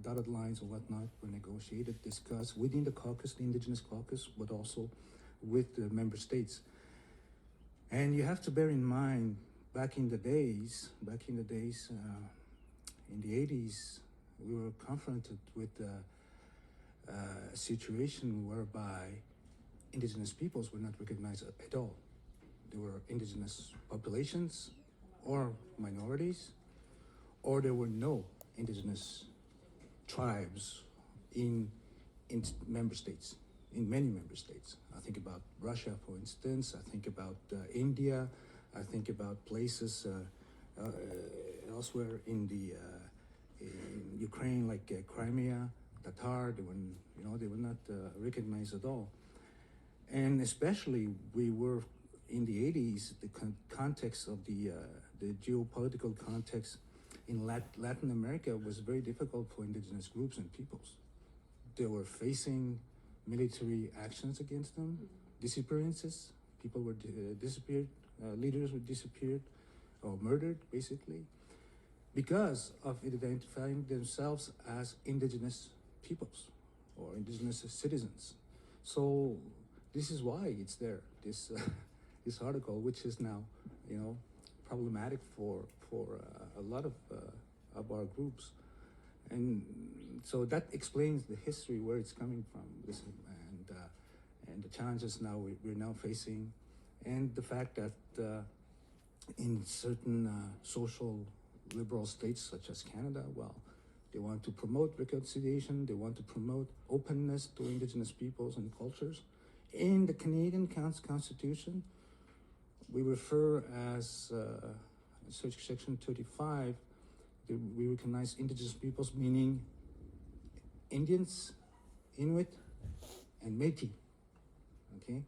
dotted lines or whatnot were negotiated, discussed within the caucus, the Indigenous caucus, but also with the member states. And you have to bear in mind, back in the days, in the 80s, we were confronted with a situation whereby Indigenous peoples were not recognized at all. There were indigenous populations or minorities, or there were no indigenous tribes in member states, in many member states. I think about Russia, for instance. I think about India. I think about places elsewhere in Ukraine, like Crimea, Tatar. They were not recognized at all. And especially, we were in the 80s. The context of the geopolitical context in Latin America was very difficult for indigenous groups and peoples. They were facing military actions against them, disappearances. People were disappeared, leaders were disappeared or murdered, basically, because of identifying themselves as indigenous peoples or indigenous citizens. So this is why it's there, this article, which is now, problematic for a lot of our groups. And so that explains the history, where it's coming from, and the challenges now we're now facing, and the fact that in certain social liberal states such as Canada, well, they want to promote reconciliation, they want to promote openness to Indigenous peoples and cultures. In the Canadian Constitution, we refer as Section 35, we recognize Indigenous peoples, meaning Indians, Inuit, and Métis, okay?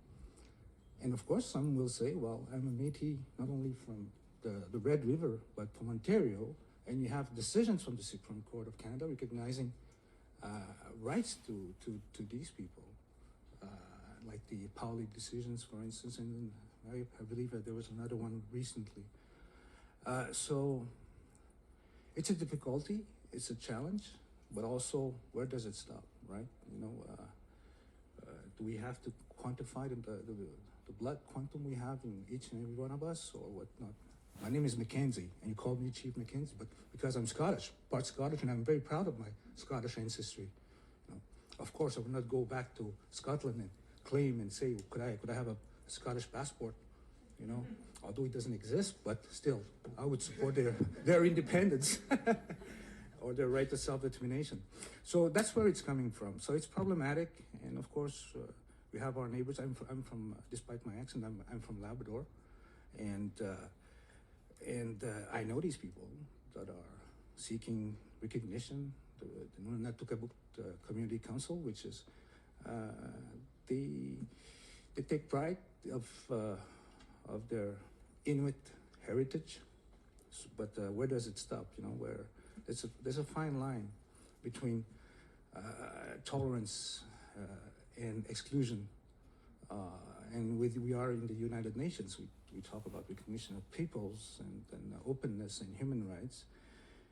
And of course, some will say, well, I'm a Métis not only from the Red River, but from Ontario, and you have decisions from the Supreme Court of Canada recognizing rights to these people, like the Pauli decisions, for instance, and I believe that there was another one recently. So it's a difficulty, it's a challenge, but also, where does it stop, right? Do we have to quantify the blood quantum we have in each and every one of us, or whatnot? My name is Mackenzie, and you call me Chief Mackenzie, but because I'm Scottish, part Scottish, and I'm very proud of my Scottish ancestry. Of course, I would not go back to Scotland and claim and say, could I have a Scottish passport? Although it doesn't exist, but still, I would support their independence or their right to self-determination. So that's where it's coming from. So it's problematic, and of course, we have our neighbors. I'm from, despite my accent, I'm from Labrador, and I know these people that are seeking recognition. The Nunatukeɓut Community Council, which is they take pride of their Inuit heritage. But where does it stop? You know, where there's a fine line between tolerance and exclusion. And we are in the United Nations. We talk about recognition of peoples and openness and human rights.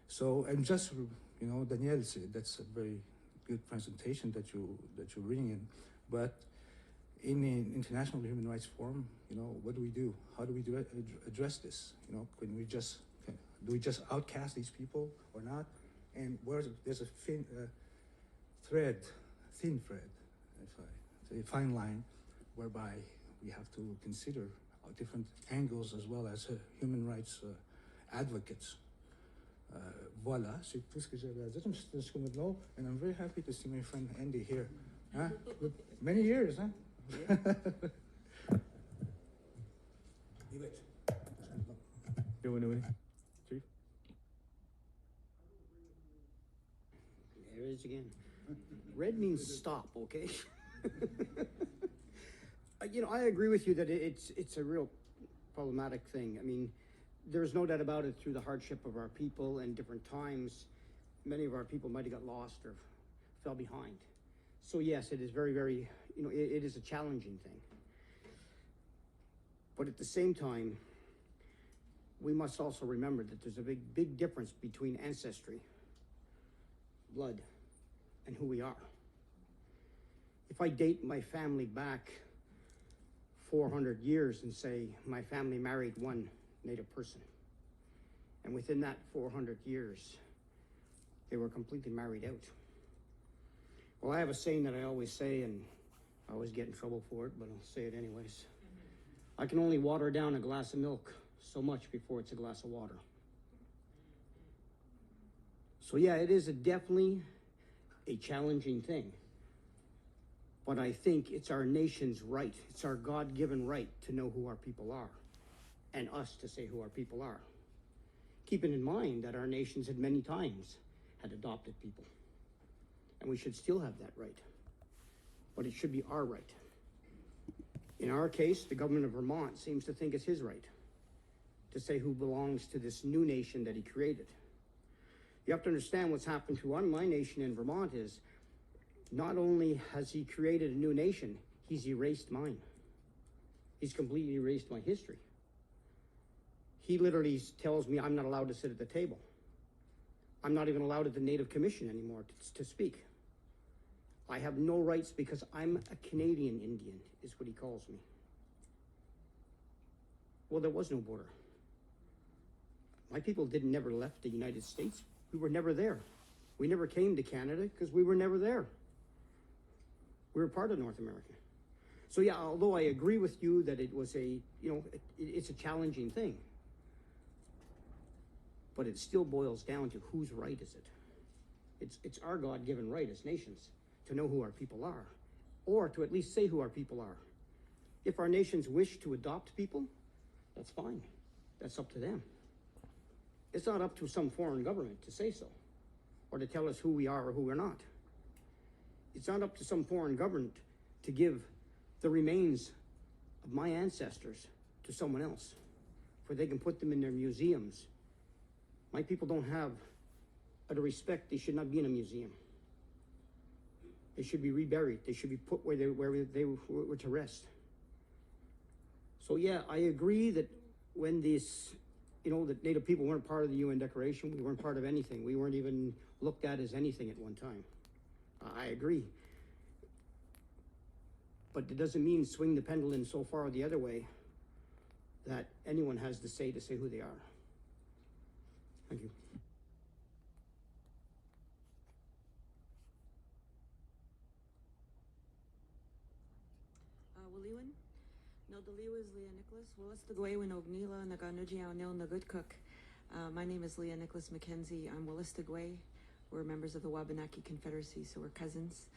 So, and just, you know, Danielle said that's a very good presentation that you're reading in. But in the International Human Rights Forum, you know, what do we do? How do we address this? You know, do we just outcast these people or not? And there's a thin thread, a fine line, whereby we have to consider different angles as well as human rights advocates. Voilà, c'est tout ce que j'avais à dire. And I'm very happy to see my friend Andy here. Huh? Many years, huh?
Chief?
There it is again. Red means stop, okay? You know, I agree with you that it's a real problematic thing. I mean, there's no doubt about it, through the hardship of our people and different times, many of our people might have got lost or fell behind. So yes, it is very, very, you know, it is a challenging thing. But at the same time, we must also remember that there's a big difference between ancestry, blood, and who we are. If I date my family back 400 years and say my family married one Native person, and within that 400 years, they were completely married out. Well, I have a saying that I always say, and I always get in trouble for it, but I'll say it anyways. I can only water down a glass of milk so much before it's a glass of water. So yeah, it is definitely a challenging thing. But I think it's our nation's right. It's our God-given right to know who our people are, and us to say who our people are. Keeping in mind that our nations had many times had adopted people. And we should still have that right. But it should be our right. In our case, the government of Vermont seems to think it's his right to say who belongs to this new nation that he created. You have to understand what's happened to my nation in Vermont is, not only has he created a new nation, he's erased mine. He's completely erased my history. He literally tells me I'm not allowed to sit at the table. I'm not even allowed at the Native Commission anymore to speak. I have no rights because I'm a Canadian Indian, is what he calls me. Well, there was no border. My people never left the United States. We were never there. We never came to Canada because we were never there. We were part of North America. So yeah, although I agree with you that it was it's a challenging thing, but it still boils down to whose right is it? It's our God-given right as nations to know who our people are, or to at least say who our people are. If our nations wish to adopt people, that's fine. That's up to them. It's not up to some foreign government to say so, or to tell us who we are or who we're not. It's not up to some foreign government to give the remains of my ancestors to someone else, for they can put them in their museums. My people don't have, out of respect, they should not be in a museum. They should be reburied. They should be put where they were to rest. So yeah, I agree that when this, that Native people weren't part of the UN Declaration, we weren't part of anything. We weren't even looked at as anything at one time. I agree. But it doesn't mean swing the pendulum so far the other way that anyone has the say to say who they are. Thank you.
Waliwan, no daliwa is Leah Nicholas. Willis the Gway when Ognila Naganuji Nil Nagud Cook. My name is Leah Nicholas McKenzie. I'm Willis the Gway. We're members of the Wabanaki Confederacy, so we're cousins.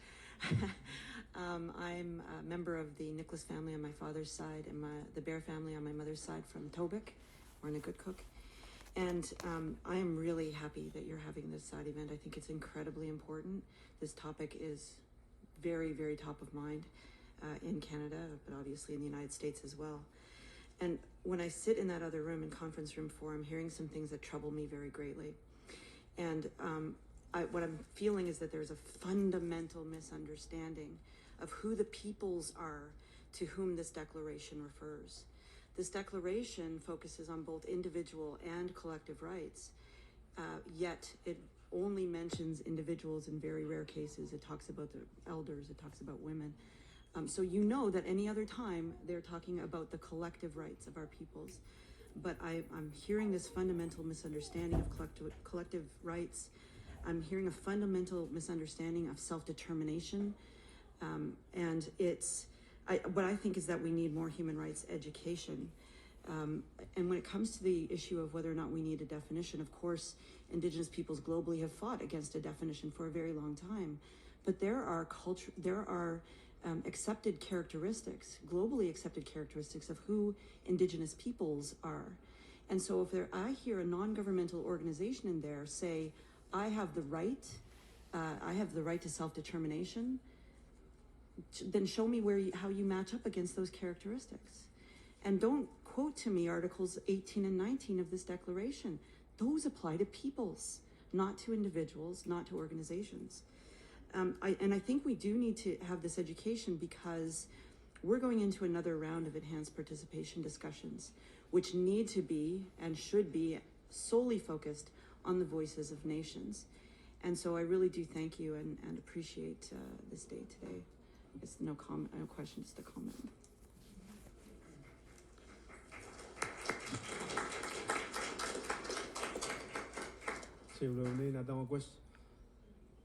I'm a member of the Nicholas family on my father's side and the Bear family on my mother's side from Tobic, or Nagudcook. And I am really happy that you're having this side event. I think it's incredibly important. This topic is very, very top of mind. in Canada, but obviously in the United States as well. And when I sit in that other room, in conference room 4, I'm hearing some things that trouble me very greatly. And what I'm feeling is that there's a fundamental misunderstanding of who the peoples are to whom this declaration refers. This declaration focuses on both individual and collective rights, yet it only mentions individuals in very rare cases. It talks about the elders, it talks about women. So you know that any other time they're talking about the collective rights of our peoples. But I'm hearing this fundamental misunderstanding of collective rights. I'm hearing a fundamental misunderstanding of self-determination. And what I think is that we need more human rights education. And when it comes to the issue of whether or not we need a definition, of course, Indigenous peoples globally have fought against a definition for a very long time. But there are accepted characteristics, globally accepted characteristics of who Indigenous peoples are. And so if I hear a non-governmental organization in there say, I have the right to self-determination, then show me how you match up against those characteristics. And don't quote to me Articles 18 and 19 of this declaration. Those apply to peoples, not to individuals, not to organizations. I think we do need to have this education because we're going into another round of enhanced participation discussions, which need to be and should be solely focused on the voices of nations. And so I really do thank you and appreciate this day today. It's no question, just a comment.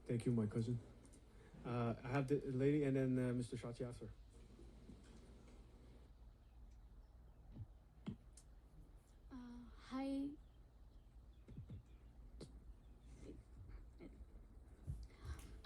Thank you, my cousin. I have the lady and then Mr. Shatia, sir.
Hi.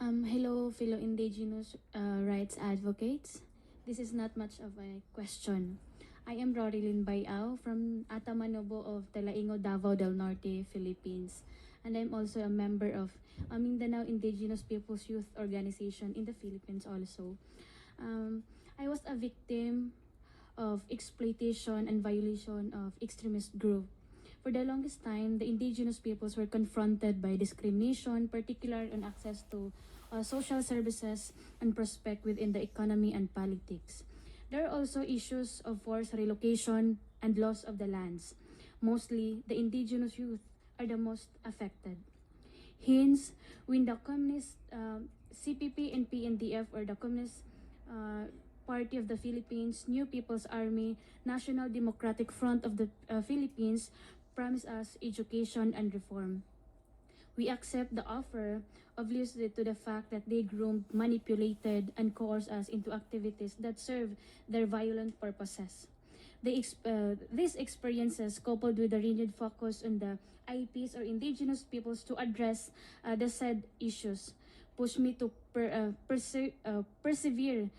Hello, fellow Indigenous rights advocates. This is not much of a question. I am Rorilyn Bayao from Atamanobo of Talaingo, Davao del Norte, Philippines. And I'm also a member of Mindanao Indigenous Peoples Youth Organization in the Philippines also. I was a victim of exploitation and violation of extremist group. For the longest time, the indigenous peoples were confronted by discrimination, particularly on access to social services and prospect within the economy and politics. There are also issues of forced relocation and loss of the lands. Mostly, the indigenous youth are the most affected. Hence, when the Communist CPP and PNDF, or the Communist Party of the Philippines, New People's Army, National Democratic Front of the Philippines, promise us education and reform. We accept the offer, obviously, to the fact that they groomed, manipulated, and coerced us into activities that serve their violent purposes. These experiences, coupled with the renewed focus on the IPs or indigenous peoples to address the said issues, push me to persevere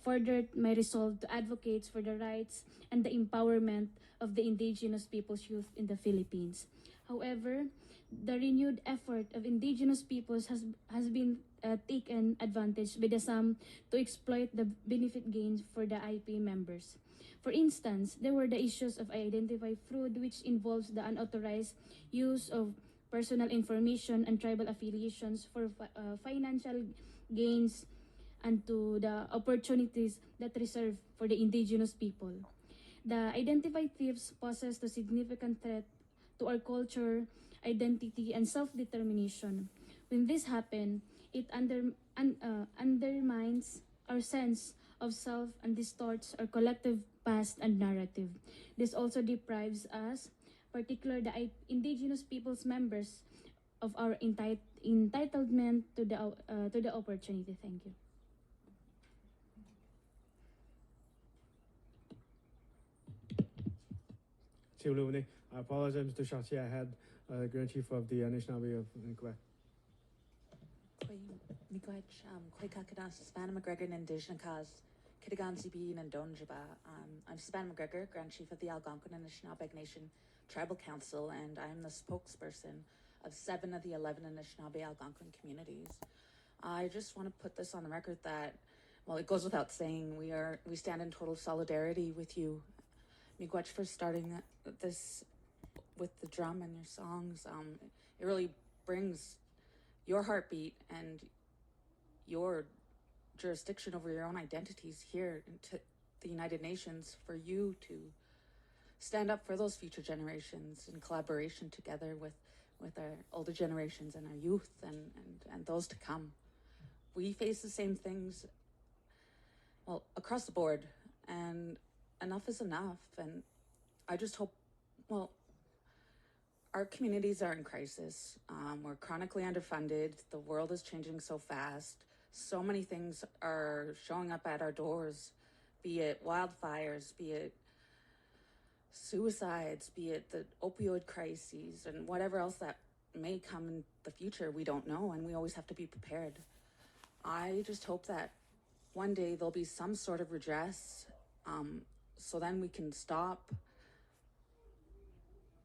further my resolve to advocate for the rights and the empowerment of the indigenous peoples youth in the Philippines. However, the renewed effort of indigenous peoples has been taken advantage by the some to exploit the benefit gains for the IP members. For instance, there were the issues of identified fraud, which involves the unauthorized use of personal information and tribal affiliations for financial gains and to the opportunities that reserve for the indigenous people. The identified thieves poses a significant threat to our culture, identity, and self-determination. When this happens, it undermines our sense of self and distorts our collective past and narrative. This also deprives us, particularly the indigenous peoples members, of our entitlement to the opportunity. Thank you.
I apologize, Mr. Shatia. I had Grand Chief of the National Army of Quebec.
Savannah McGregor and Indigenous Cause, Kitagansi Bean and Donjaba. I'm Savannah McGregor, Grand Chief of the Algonquin and Anishinaabe Nation Tribal Council, and I'm the spokesperson of 7 of the 11 Anishinaabe Algonquin communities. I just want to put this on the record that well, it goes without saying, we stand in total solidarity with you. Miigwech, for starting this with the drum and your songs. It really brings your heartbeat and your jurisdiction over your own identities here into the United Nations for you to stand up for those future generations in collaboration together with our older generations and our youth and those to come. We face the same things, well, across the board, and enough is enough. And I just hope, well, our communities are in crisis. We're chronically underfunded. The world is changing so fast. So many things are showing up at our doors, be it wildfires, be it suicides, be it the opioid crises, and whatever else that may come in the future. We don't know, and we always have to be prepared. I just hope that one day there'll be some sort of redress, so then we can stop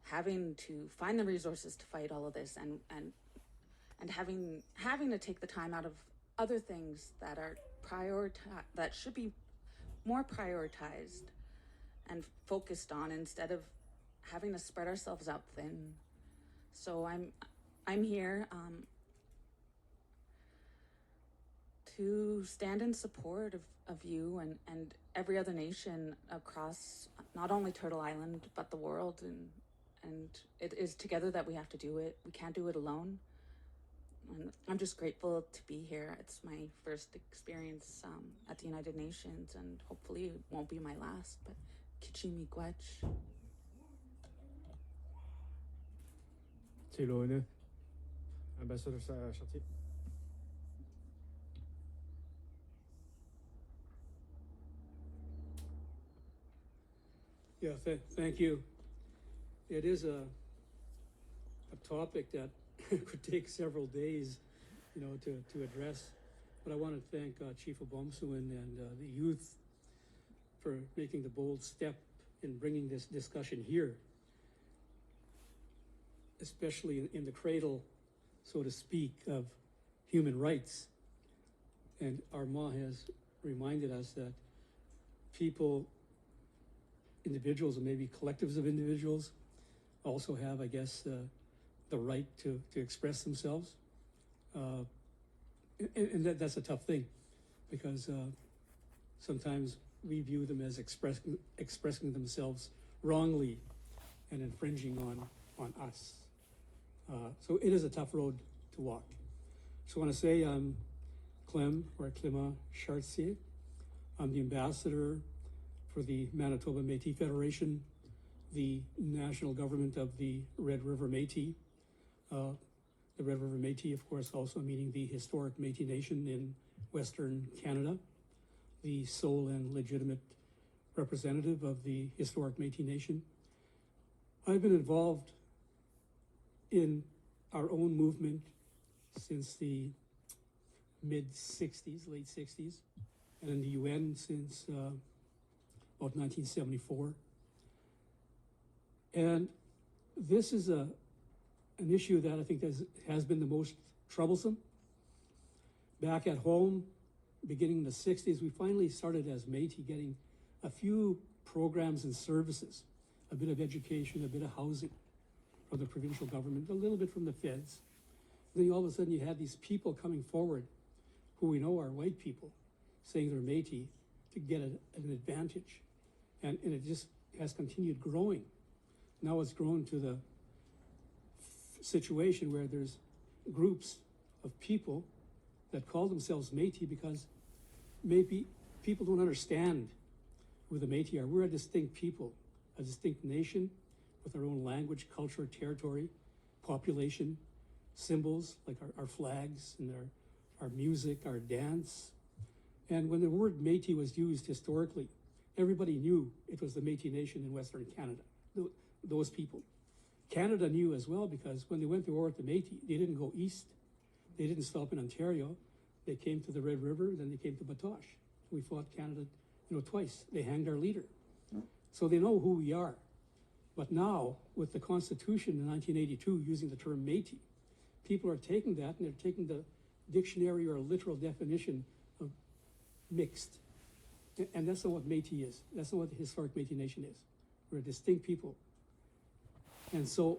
having to find the resources to fight all of this, and having to take the time out of other things that are that should be more prioritized and focused on, instead of having to spread ourselves out thin. So I'm here to stand in support of you and every other nation across not only Turtle Island but the world, and it is together that we have to do it. We can't do it alone. And I'm just grateful to be here. It's my first experience at the United Nations, and hopefully it won't be my last. But Kichi Miigwech.
Tilone. Ambassador Chartier.
Yeah, thank you. It is a topic that could take several days, to address. But I want to thank Chief Obomsuin and the youth for making the bold step in bringing this discussion here, especially in the cradle, so to speak, of human rights. And Armand has reminded us that people, individuals, and maybe collectives of individuals, also have, I guess, the right to express themselves. And that's a tough thing, because sometimes we view them as expressing themselves wrongly and infringing on us. So it is a tough road to walk. So I want to say I'm Clem Chartier. I'm the ambassador for the Manitoba Métis Federation, the national government of the Red River Métis. The Red River Métis, of course, also meaning the historic Métis Nation in Western Canada, the sole and legitimate representative of the historic Métis Nation. I've been involved in our own movement since the mid-60s, late 60s, and in the UN since about 1974. And this is an issue that I think has been the most troublesome. Back at home, beginning in the 60s, we finally started as Métis getting a few programs and services, a bit of education, a bit of housing from the provincial government, a little bit from the feds. Then all of a sudden you had these people coming forward, who we know are white people, saying they're Métis to get an advantage. And it just has continued growing. Now it's grown to the situation where there's groups of people that call themselves Métis because maybe people don't understand who the Métis are. We're a distinct people, a distinct nation with our own language, culture, territory, population, symbols like our flags and our music, our dance. And when the word Métis was used historically, everybody knew it was the Métis Nation in Western Canada, those people. Canada knew as well, because when they went to war with the Métis, they didn't go east. They didn't stop in Ontario. They came to the Red River, then they came to Batoche. We fought Canada, twice. They hanged our leader. So they know who we are. But now, with the Constitution in 1982 using the term Métis, people are taking that and they're taking the dictionary or literal definition of mixed. And that's not what Métis is. That's not what the historic Métis Nation is. We're a distinct people. And so,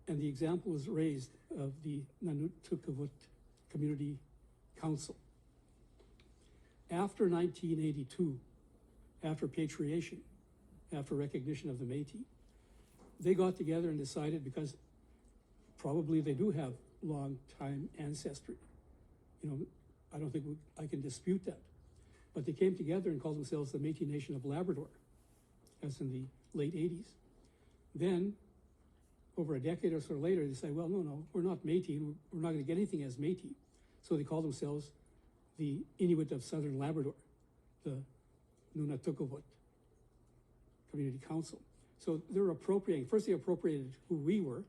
and the example was raised of the Nanutukavut Community Council. After 1982, after patriation, after recognition of the Métis, they got together and decided, because probably they do have long time ancestry. You know, I don't think I can dispute that. But they came together and called themselves the Métis Nation of Labrador, as in the late 80s. Then, over a decade or so later, they say, well, no, we're not Métis, we're not going to get anything as Métis. So they call themselves the Inuit of Southern Labrador, the Nunatukavut Community Council. So they're appropriating, first they appropriated who we were,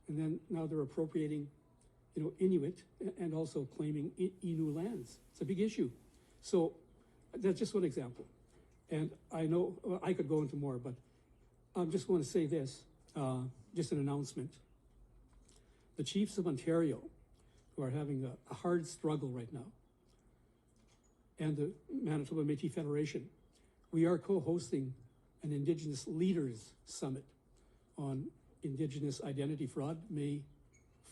and then now they're appropriating, you know, Inuit, and also claiming Innu lands. It's a big issue. So that's just one example. And I know I could go into more, but I just want to say this, just an announcement. The Chiefs of Ontario, who are having a hard struggle right now, and the Manitoba Métis Federation, we are co-hosting an Indigenous Leaders Summit on Indigenous identity fraud, May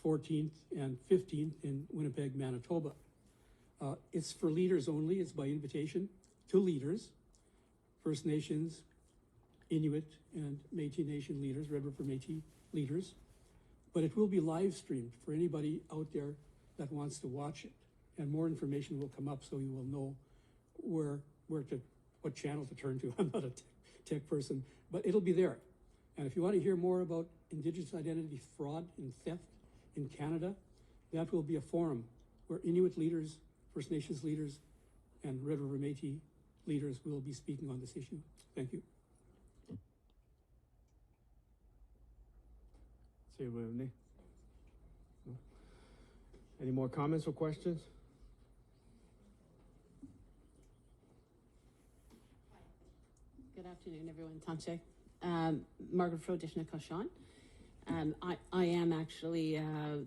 14th and 15th in Winnipeg, Manitoba. It's for leaders only. It's by invitation to leaders, First Nations, Inuit, and Métis Nation leaders, Red River Métis leaders. But it will be live streamed for anybody out there that wants to watch it. And more information will come up, so you will know what channel to turn to. I'm not a tech person, but it'll be there. And if you want to hear more about Indigenous identity fraud and theft in Canada, that will be a forum where Inuit leaders, First Nations leaders, and Red River Métis leaders will be speaking on this issue. Thank you.
Any more comments or questions?
Good afternoon, everyone. Tanche. Margaret Frodishna Koshan. I am actually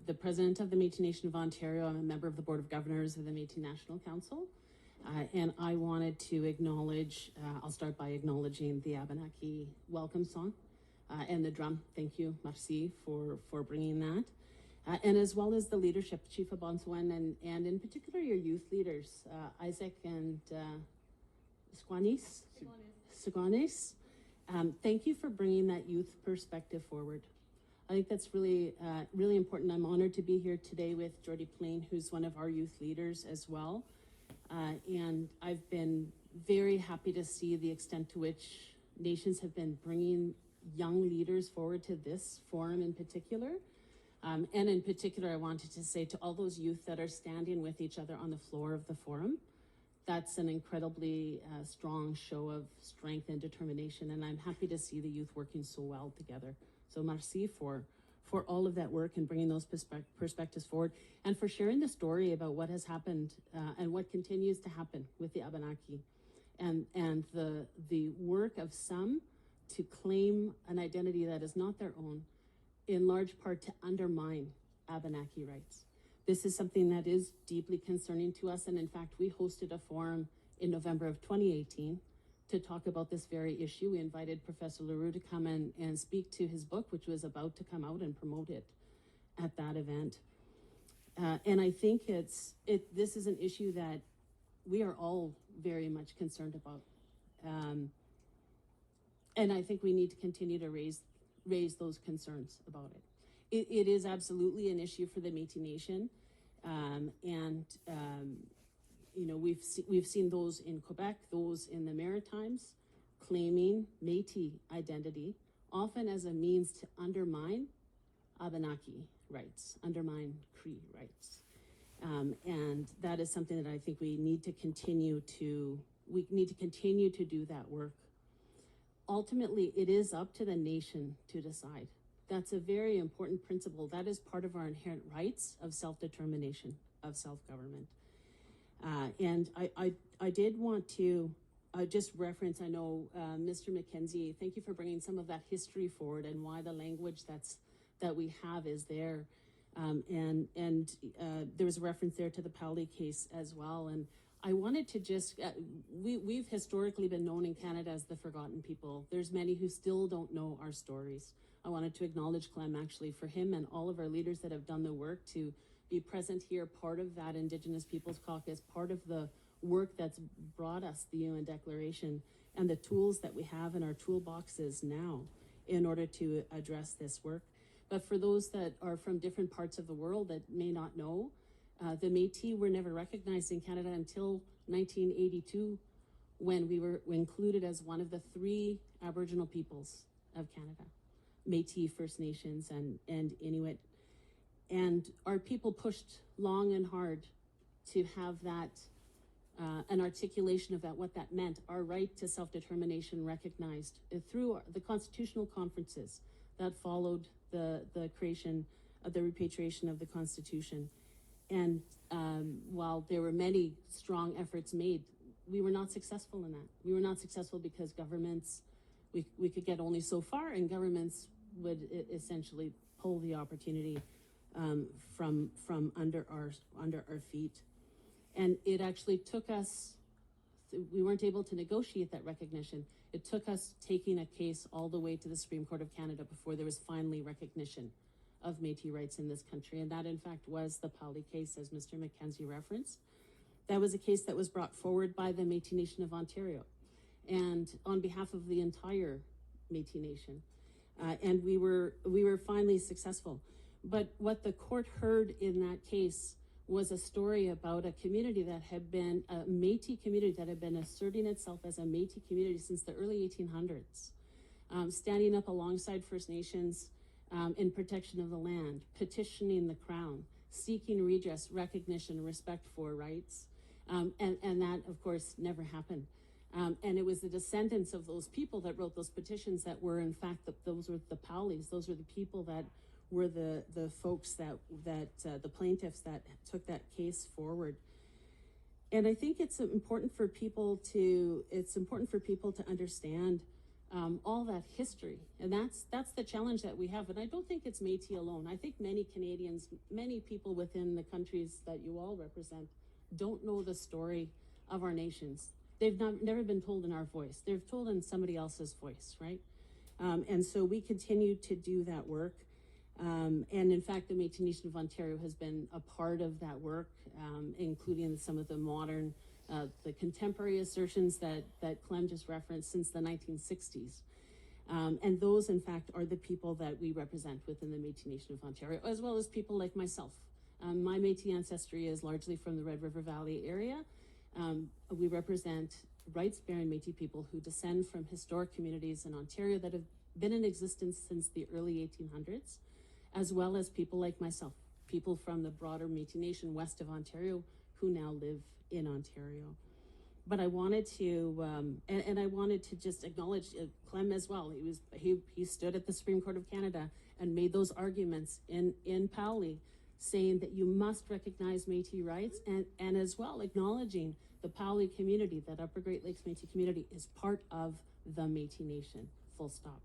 the president of the Métis Nation of Ontario. I'm a member of the Board of Governors of the Métis National Council. And I wanted to acknowledge, I'll start by acknowledging the Abenaki welcome song and the drum. Thank you, merci, for bringing that. And as well as the leadership, Chief Abonswan, and in particular your youth leaders, Isaac and Squanis. Thank you for bringing that youth perspective forward. I think that's really, really important. I'm honored to be here today with Jordy Plain, who's one of our youth leaders as well. And I've been very happy to see the extent to which nations have been bringing young leaders forward to this forum in particular. And in particular, I wanted to say to all those youth that are standing with each other on the floor of the forum, that's an incredibly strong show of strength and determination. And I'm happy to see the youth working so well together. So merci for all of that work and bringing those perspectives forward, and for sharing the story about what has happened and what continues to happen with the Abenaki, and the work of some to claim an identity that is not their own, in large part to undermine Abenaki rights. This is something that is deeply concerning to us, and in fact, we hosted a forum in November of 2018 to talk about this very issue. We invited Professor Leroux to come and speak to his book, which was about to come out, and promote it at that event. And I think this is an issue that we are all very much concerned about. And I think we need to continue to raise those concerns about it. It is absolutely an issue for the Métis Nation. You know, we've seen those in Quebec, those in the Maritimes, claiming Métis identity, often as a means to undermine Abenaki rights, undermine Cree rights. And that is something that I think we need to continue to do that work. Ultimately, it is up to the nation to decide. That's a very important principle. That is part of our inherent rights of self-determination, of self-government. And I did want to just reference, I know, Mr. McKenzie, thank you for bringing some of that history forward and why the language that we have is there. And there was a reference there to the Powley case as well. And I wanted to just, we've historically been known in Canada as the forgotten people. There's many who still don't know our stories. I wanted to acknowledge Clem actually for him and all of our leaders that have done the work to be present here, part of that Indigenous Peoples Caucus, part of the work that's brought us the UN Declaration and the tools that we have in our toolboxes now in order to address this work. But for those that are from different parts of the world that may not know, the Métis were never recognized in Canada until 1982, when we were included as one of the 3 Aboriginal peoples of Canada, Métis, First Nations, and Inuit. And our people pushed long and hard to have that, an articulation of that, what that meant, our right to self-determination recognized through the constitutional conferences that followed the creation of the repatriation of the Constitution. And while there were many strong efforts made, we were not successful in that. We were not successful because governments, we could get only so far, and governments would essentially pull the opportunity from under our feet. And it actually took us, we weren't able to negotiate that recognition. It took us taking a case all the way to the Supreme Court of Canada before there was finally recognition of Métis rights in this country. And that, in fact, was the Pauli case, as Mr. McKenzie referenced. That was a case that was brought forward by the Métis Nation of Ontario and on behalf of the entire Métis Nation. And we were finally successful. But what the court heard in that case was a story about a community that had been a Métis community that had been asserting itself as a Métis community since the early 1800s, standing up alongside First Nations in protection of the land, petitioning the Crown, seeking redress, recognition, respect for rights. And that, of course, never happened. And it was the descendants of those people that wrote those petitions that were, in fact, those were the Paulis. Those were the people that were the folks that the plaintiffs that took that case forward. And I think it's important for people to understand all that history. And that's the challenge that we have. And I don't think it's Métis alone. I think many Canadians, many people within the countries that you all represent don't know the story of our nations. They've never been told in our voice. They're told in somebody else's voice, right? And so we continue to do that work. And in fact, the Métis Nation of Ontario has been a part of that work, including some of the modern, the contemporary assertions that Clem just referenced since the 1960s. And those, in fact, are the people that we represent within the Métis Nation of Ontario, as well as people like myself. My Métis ancestry is largely from the Red River Valley area. We represent rights-bearing Métis people who descend from historic communities in Ontario that have been in existence since the early 1800s, as well as people like myself, people from the broader Métis Nation west of Ontario who now live in Ontario. But I wanted to, and I wanted to just acknowledge Clem as well. He stood at the Supreme Court of Canada and made those arguments in Pauli, saying that you must recognize Métis rights, and as well acknowledging the Pauli community, that Upper Great Lakes Métis community, is part of the Métis Nation, full stop.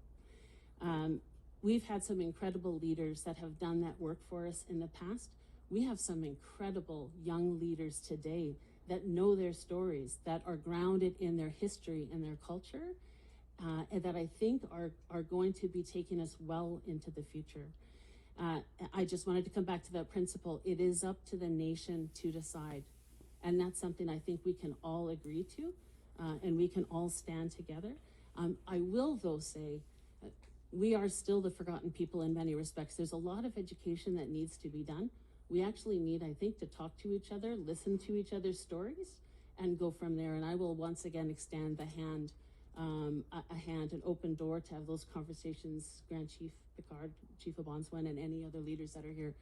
We've had some incredible leaders that have done that work for us in the past. We have some incredible young leaders today that know their stories, that are grounded in their history and their culture, and that I think are going to be taking us well into the future. I just wanted to come back to that principle. It is up to the nation to decide. And that's something I think we can all agree to, and we can all stand together. I will, though, say we are still the forgotten people in many respects. There's a lot of education that needs to be done. We actually need, I think, to talk to each other, listen to each other's stories, and go from there. And I will once again extend the hand, an open door to have those conversations, Grand Chief Picard, Chief Obonswan, and any other leaders that are here,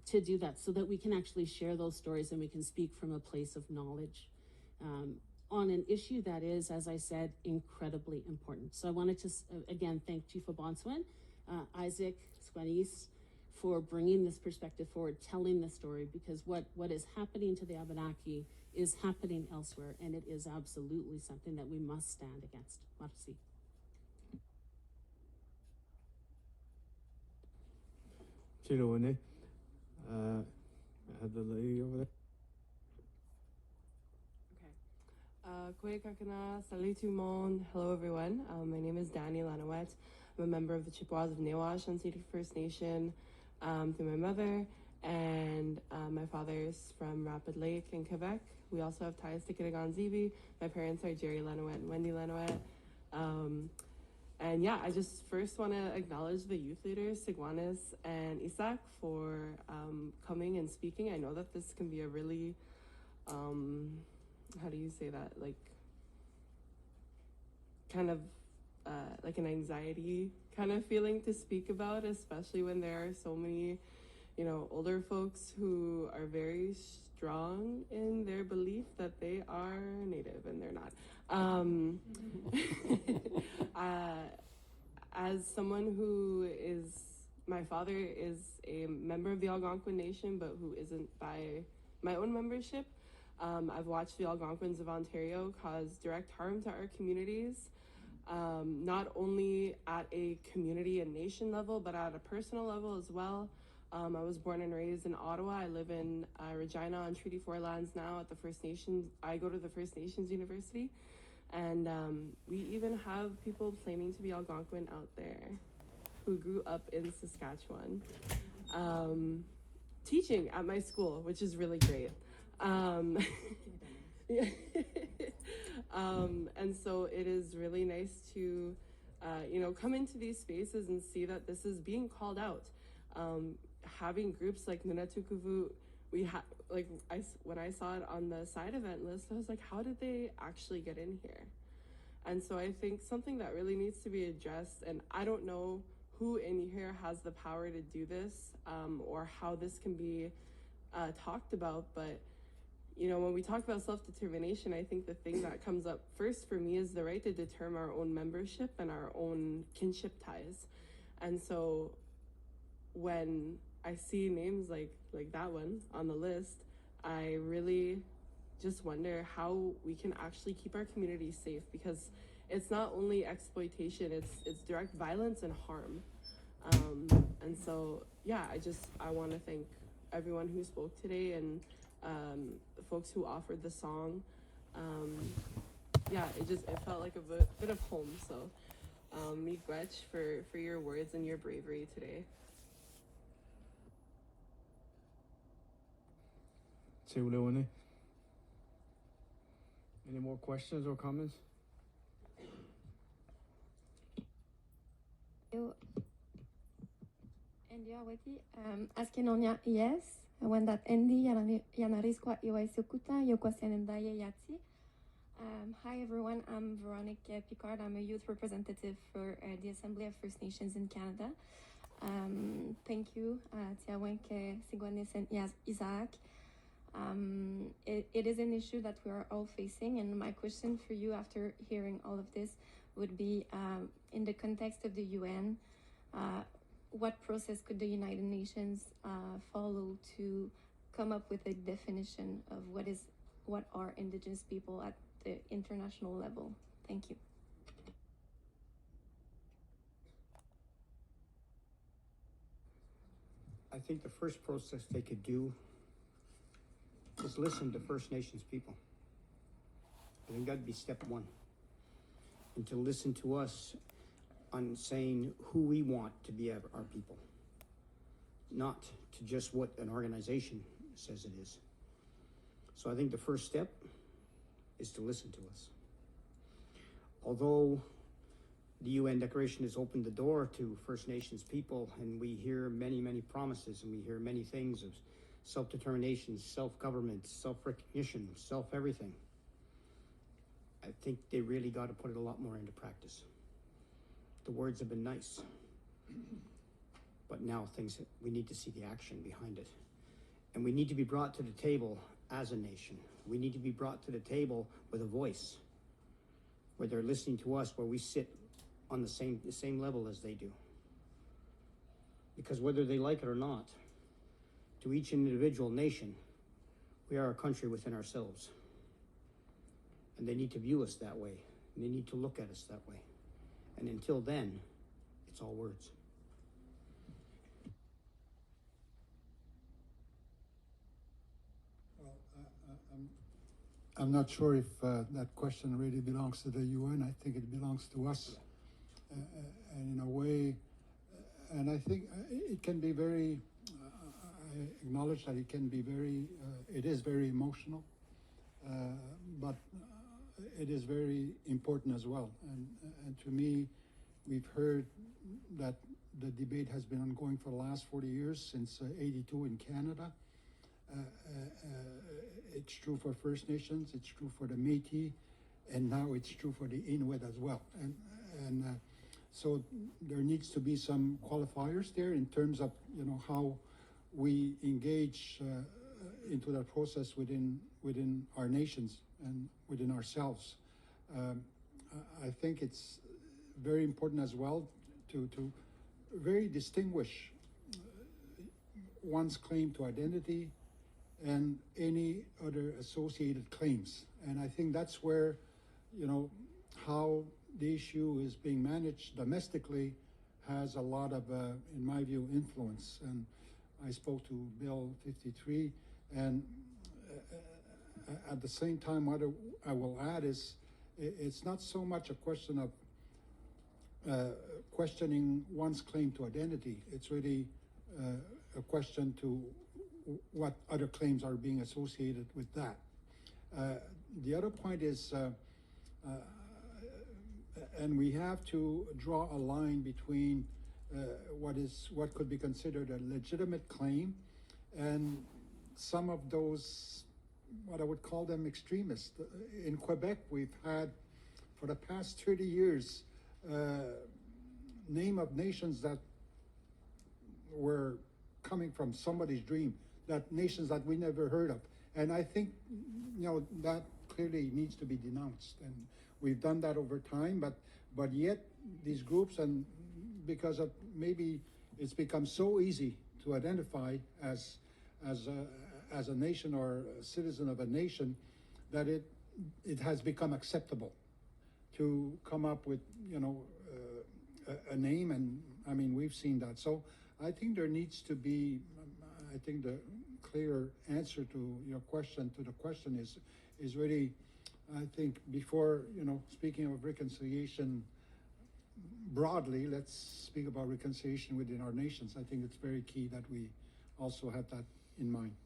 to do that so that we can actually share those stories and we can speak from a place of knowledge on an issue that is, as I said, incredibly important. So I wanted to, again, thank Chief Obonswan, Isaac, Squanice, for bringing this perspective forward, telling the story, because what is happening to the Abenaki is happening elsewhere, and it is absolutely something that we must stand against. Merci.
Chilone, I have the lady over there.
Kwe kakana, salut tout le monde. Hello everyone. My name is Danny Lanowet. I'm a member of the Chippewas of Newash Unceded First Nation through my mother, and my father is from Rapid Lake in Quebec. We also have ties to Kitagan-Zibi. My parents are Jerry Lanowet and Wendy Lanowet. And yeah, I just first want to acknowledge the youth leaders, Sigwanis and Isaac, for coming and speaking. I know that this can be a really, how do you say that? Like, kind of like an anxiety kind of feeling to speak about, especially when there are so many, you know, older folks who are very strong in their belief that they are Native and they're not. As someone who is, my father is a member of the Algonquin Nation, but who isn't by my own membership, I've watched the Algonquins of Ontario cause direct harm to our communities, not only at a community and nation level, but at a personal level as well. I was born and raised in Ottawa. I live in Regina on Treaty 4 lands now at the First Nations. I go to the First Nations University. And we even have people claiming to be Algonquin out there who grew up in Saskatchewan, teaching at my school, which is really great. And so it is really nice to, you know, come into these spaces and see that this is being called out. Having groups like Nunatukuvu, when I saw it on the side event list, I was like, how did they actually get in here? And so I think something that really needs to be addressed, and I don't know who in here has the power to do this, or how this can be talked about, but you know, when we talk about self-determination, I think the thing that comes up first for me is the right to determine our own membership and our own kinship ties. And so when I see names like that one on the list, I really just wonder how we can actually keep our communities safe, because it's not only exploitation, it's direct violence and harm. And so, yeah, I want to thank everyone who spoke today and the folks who offered the song. Yeah, it felt like a bit of home. So, miigwech for your words and your bravery today.
Any more questions or comments?
Wati, askenonia yes, when that endi yanariskwa iwaisukuta yokwasianendaye yati. Hi everyone, I'm Veronique Picard. I'm a youth representative for the Assembly of First Nations in Canada. Thank you, Tiawenke, Sigwanis, and Isaac. It is an issue that we are all facing, and my question for you after hearing all of this would be, in the context of the UN, what process could the United Nations follow to come up with a definition of what are Indigenous people at the international level? Thank you.
I think the first process they could do is listen to First Nations people. I think that'd be step one. And to listen to us on saying who we want to be our people, not to just what an organization says it is. So I think the first step is to listen to us. Although the UN Declaration has opened the door to First Nations people, and we hear many, many promises, and we hear many things of self-determination, self-government, self-recognition, self-everything. I think they really got to put it a lot more into practice. The words have been nice, but now we need to see the action behind it. And we need to be brought to the table as a nation. We need to be brought to the table with a voice, where they're listening to us, where we sit on the same level as they do. Because whether they like it or not, to each individual nation, we are a country within ourselves. And they need to view us that way, and they need to look at us that way. And until then, it's all words.
Well, I'm not sure if that question really belongs to the UN. I think it belongs to us, and in a way, and I think it can be very. I acknowledge that it can be very. It is very emotional, but it is very important as well. And to me, we've heard that the debate has been ongoing for the last 40 years, since '82 in Canada. It's true for First Nations, it's true for the Métis, and now it's true for the Inuit as well. And so there needs to be some qualifiers there in terms of how we engage into that process within our nations and within ourselves. I think it's very important as well to very distinguish one's claim to identity and any other associated claims. And I think that's where, how the issue is being managed domestically has a lot of, in my view, influence. And I spoke to Bill 53, and at the same time, what I will add is, it's not so much a question of questioning one's claim to identity. It's really a question to what other claims are being associated with that. The other point is, and we have to draw a line between what could be considered a legitimate claim and some of those, what I would call them, extremists. In Quebec, we've had, for the past 30 years, name of nations that were coming from somebody's dream, that nations that we never heard of. And I think, that clearly needs to be denounced. And we've done that over time, but yet these groups, and because of maybe it's become so easy to identify as a nation or a citizen of a nation, that it has become acceptable to come up with, a name. And I mean, we've seen that. So I think there needs to be, I think the clear answer to your question, to the question is really, I think before, speaking of reconciliation broadly, let's speak about reconciliation within our nations. I think it's very key that we also have that in mind.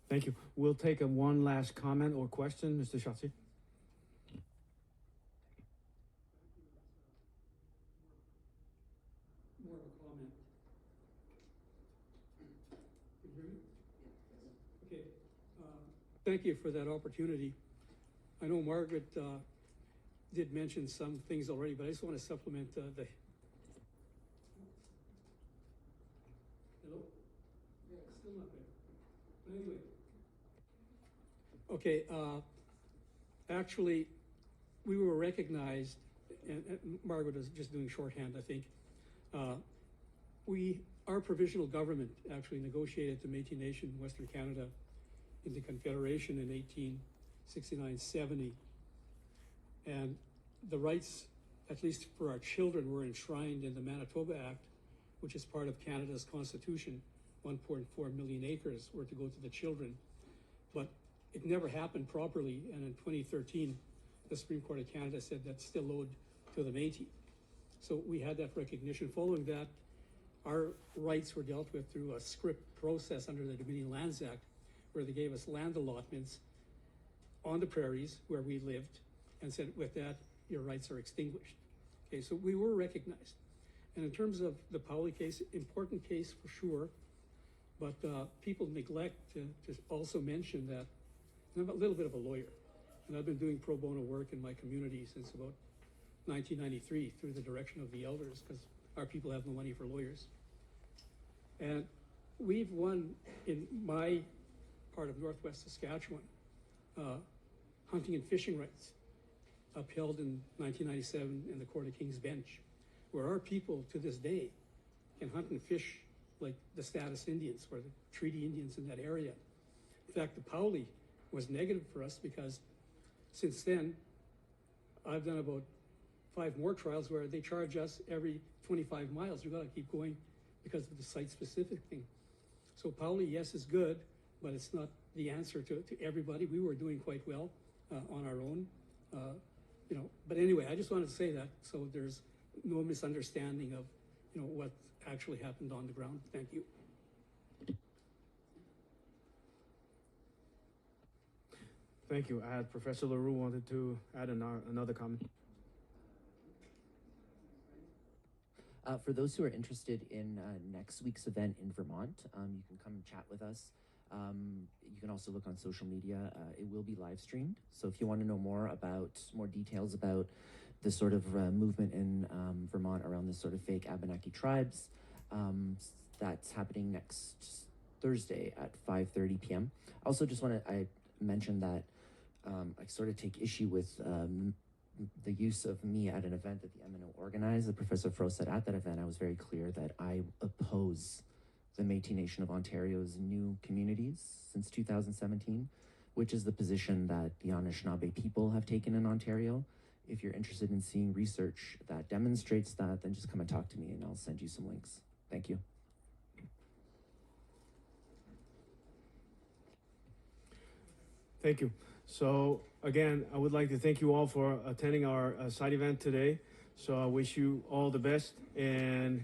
Thank you. We'll take one last comment or question, Mr. Shatsi.
More of a comment. Can you hear me? Okay. Thank you for that opportunity. I know Margaret did mention some things already, but I just want to supplement the. Hello? Yeah, it's still not there. But anyway. Okay. Actually, we were recognized, and Margaret is just doing shorthand, I think. Our provisional government actually negotiated the Métis Nation in Western Canada into Confederation in 1869-70. And the rights, at least for our children, were enshrined in the Manitoba Act, which is part of Canada's Constitution. 1.4 million acres were to go to the children. But it never happened properly, and in 2013, the Supreme Court of Canada said that's still owed to the Métis. So we had that recognition. Following that, our rights were dealt with through a script process under the Dominion Lands Act, where they gave us land allotments on the prairies where we lived and said, with that, your rights are extinguished. Okay, so we were recognized. And in terms of the Pauli case, important case for sure, but people neglect to also mention that I'm a little bit of a lawyer, and I've been doing pro bono work in my community since about 1993 through the direction of the elders, because our people have no money for lawyers. And we've won in my part of Northwest Saskatchewan, hunting and fishing rights upheld in 1997 in the Court of King's Bench, where our people to this day can hunt and fish like the status Indians or the treaty Indians in that area. In fact, the Pauli was negative for us because since then, I've done about 5 more trials where they charge us every 25 miles. We've got to keep going because of the site-specific thing. So Pauli, yes, is good, but it's not the answer to everybody. We were doing quite well on our own, you know. But anyway, I just wanted to say that so there's no misunderstanding of, you know, what actually happened on the ground. Thank you.
Thank you. Professor LaRue wanted to add another comment.
For those who are interested in next week's event in Vermont, you can come and chat with us. You can also look on social media. It will be live streamed. So if you want to know more details about the sort of movement in Vermont around this sort of fake Abenaki tribes, that's happening next Thursday at 5:30 p.m. Also, just want to mention that I sort of take issue with the use of me at an event that the MNO organized. The Professor Fro said at that event, I was very clear that I oppose the Métis Nation of Ontario's new communities since 2017, which is the position that the Anishinaabe people have taken in Ontario. If you're interested in seeing research that demonstrates that, then just come and talk to me and I'll send you some links. Thank you.
Thank you. So again, I would like to thank you all for attending our side event today. So I wish you all the best and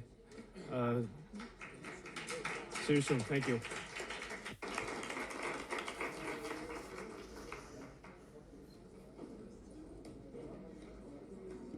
see you soon. Thank you.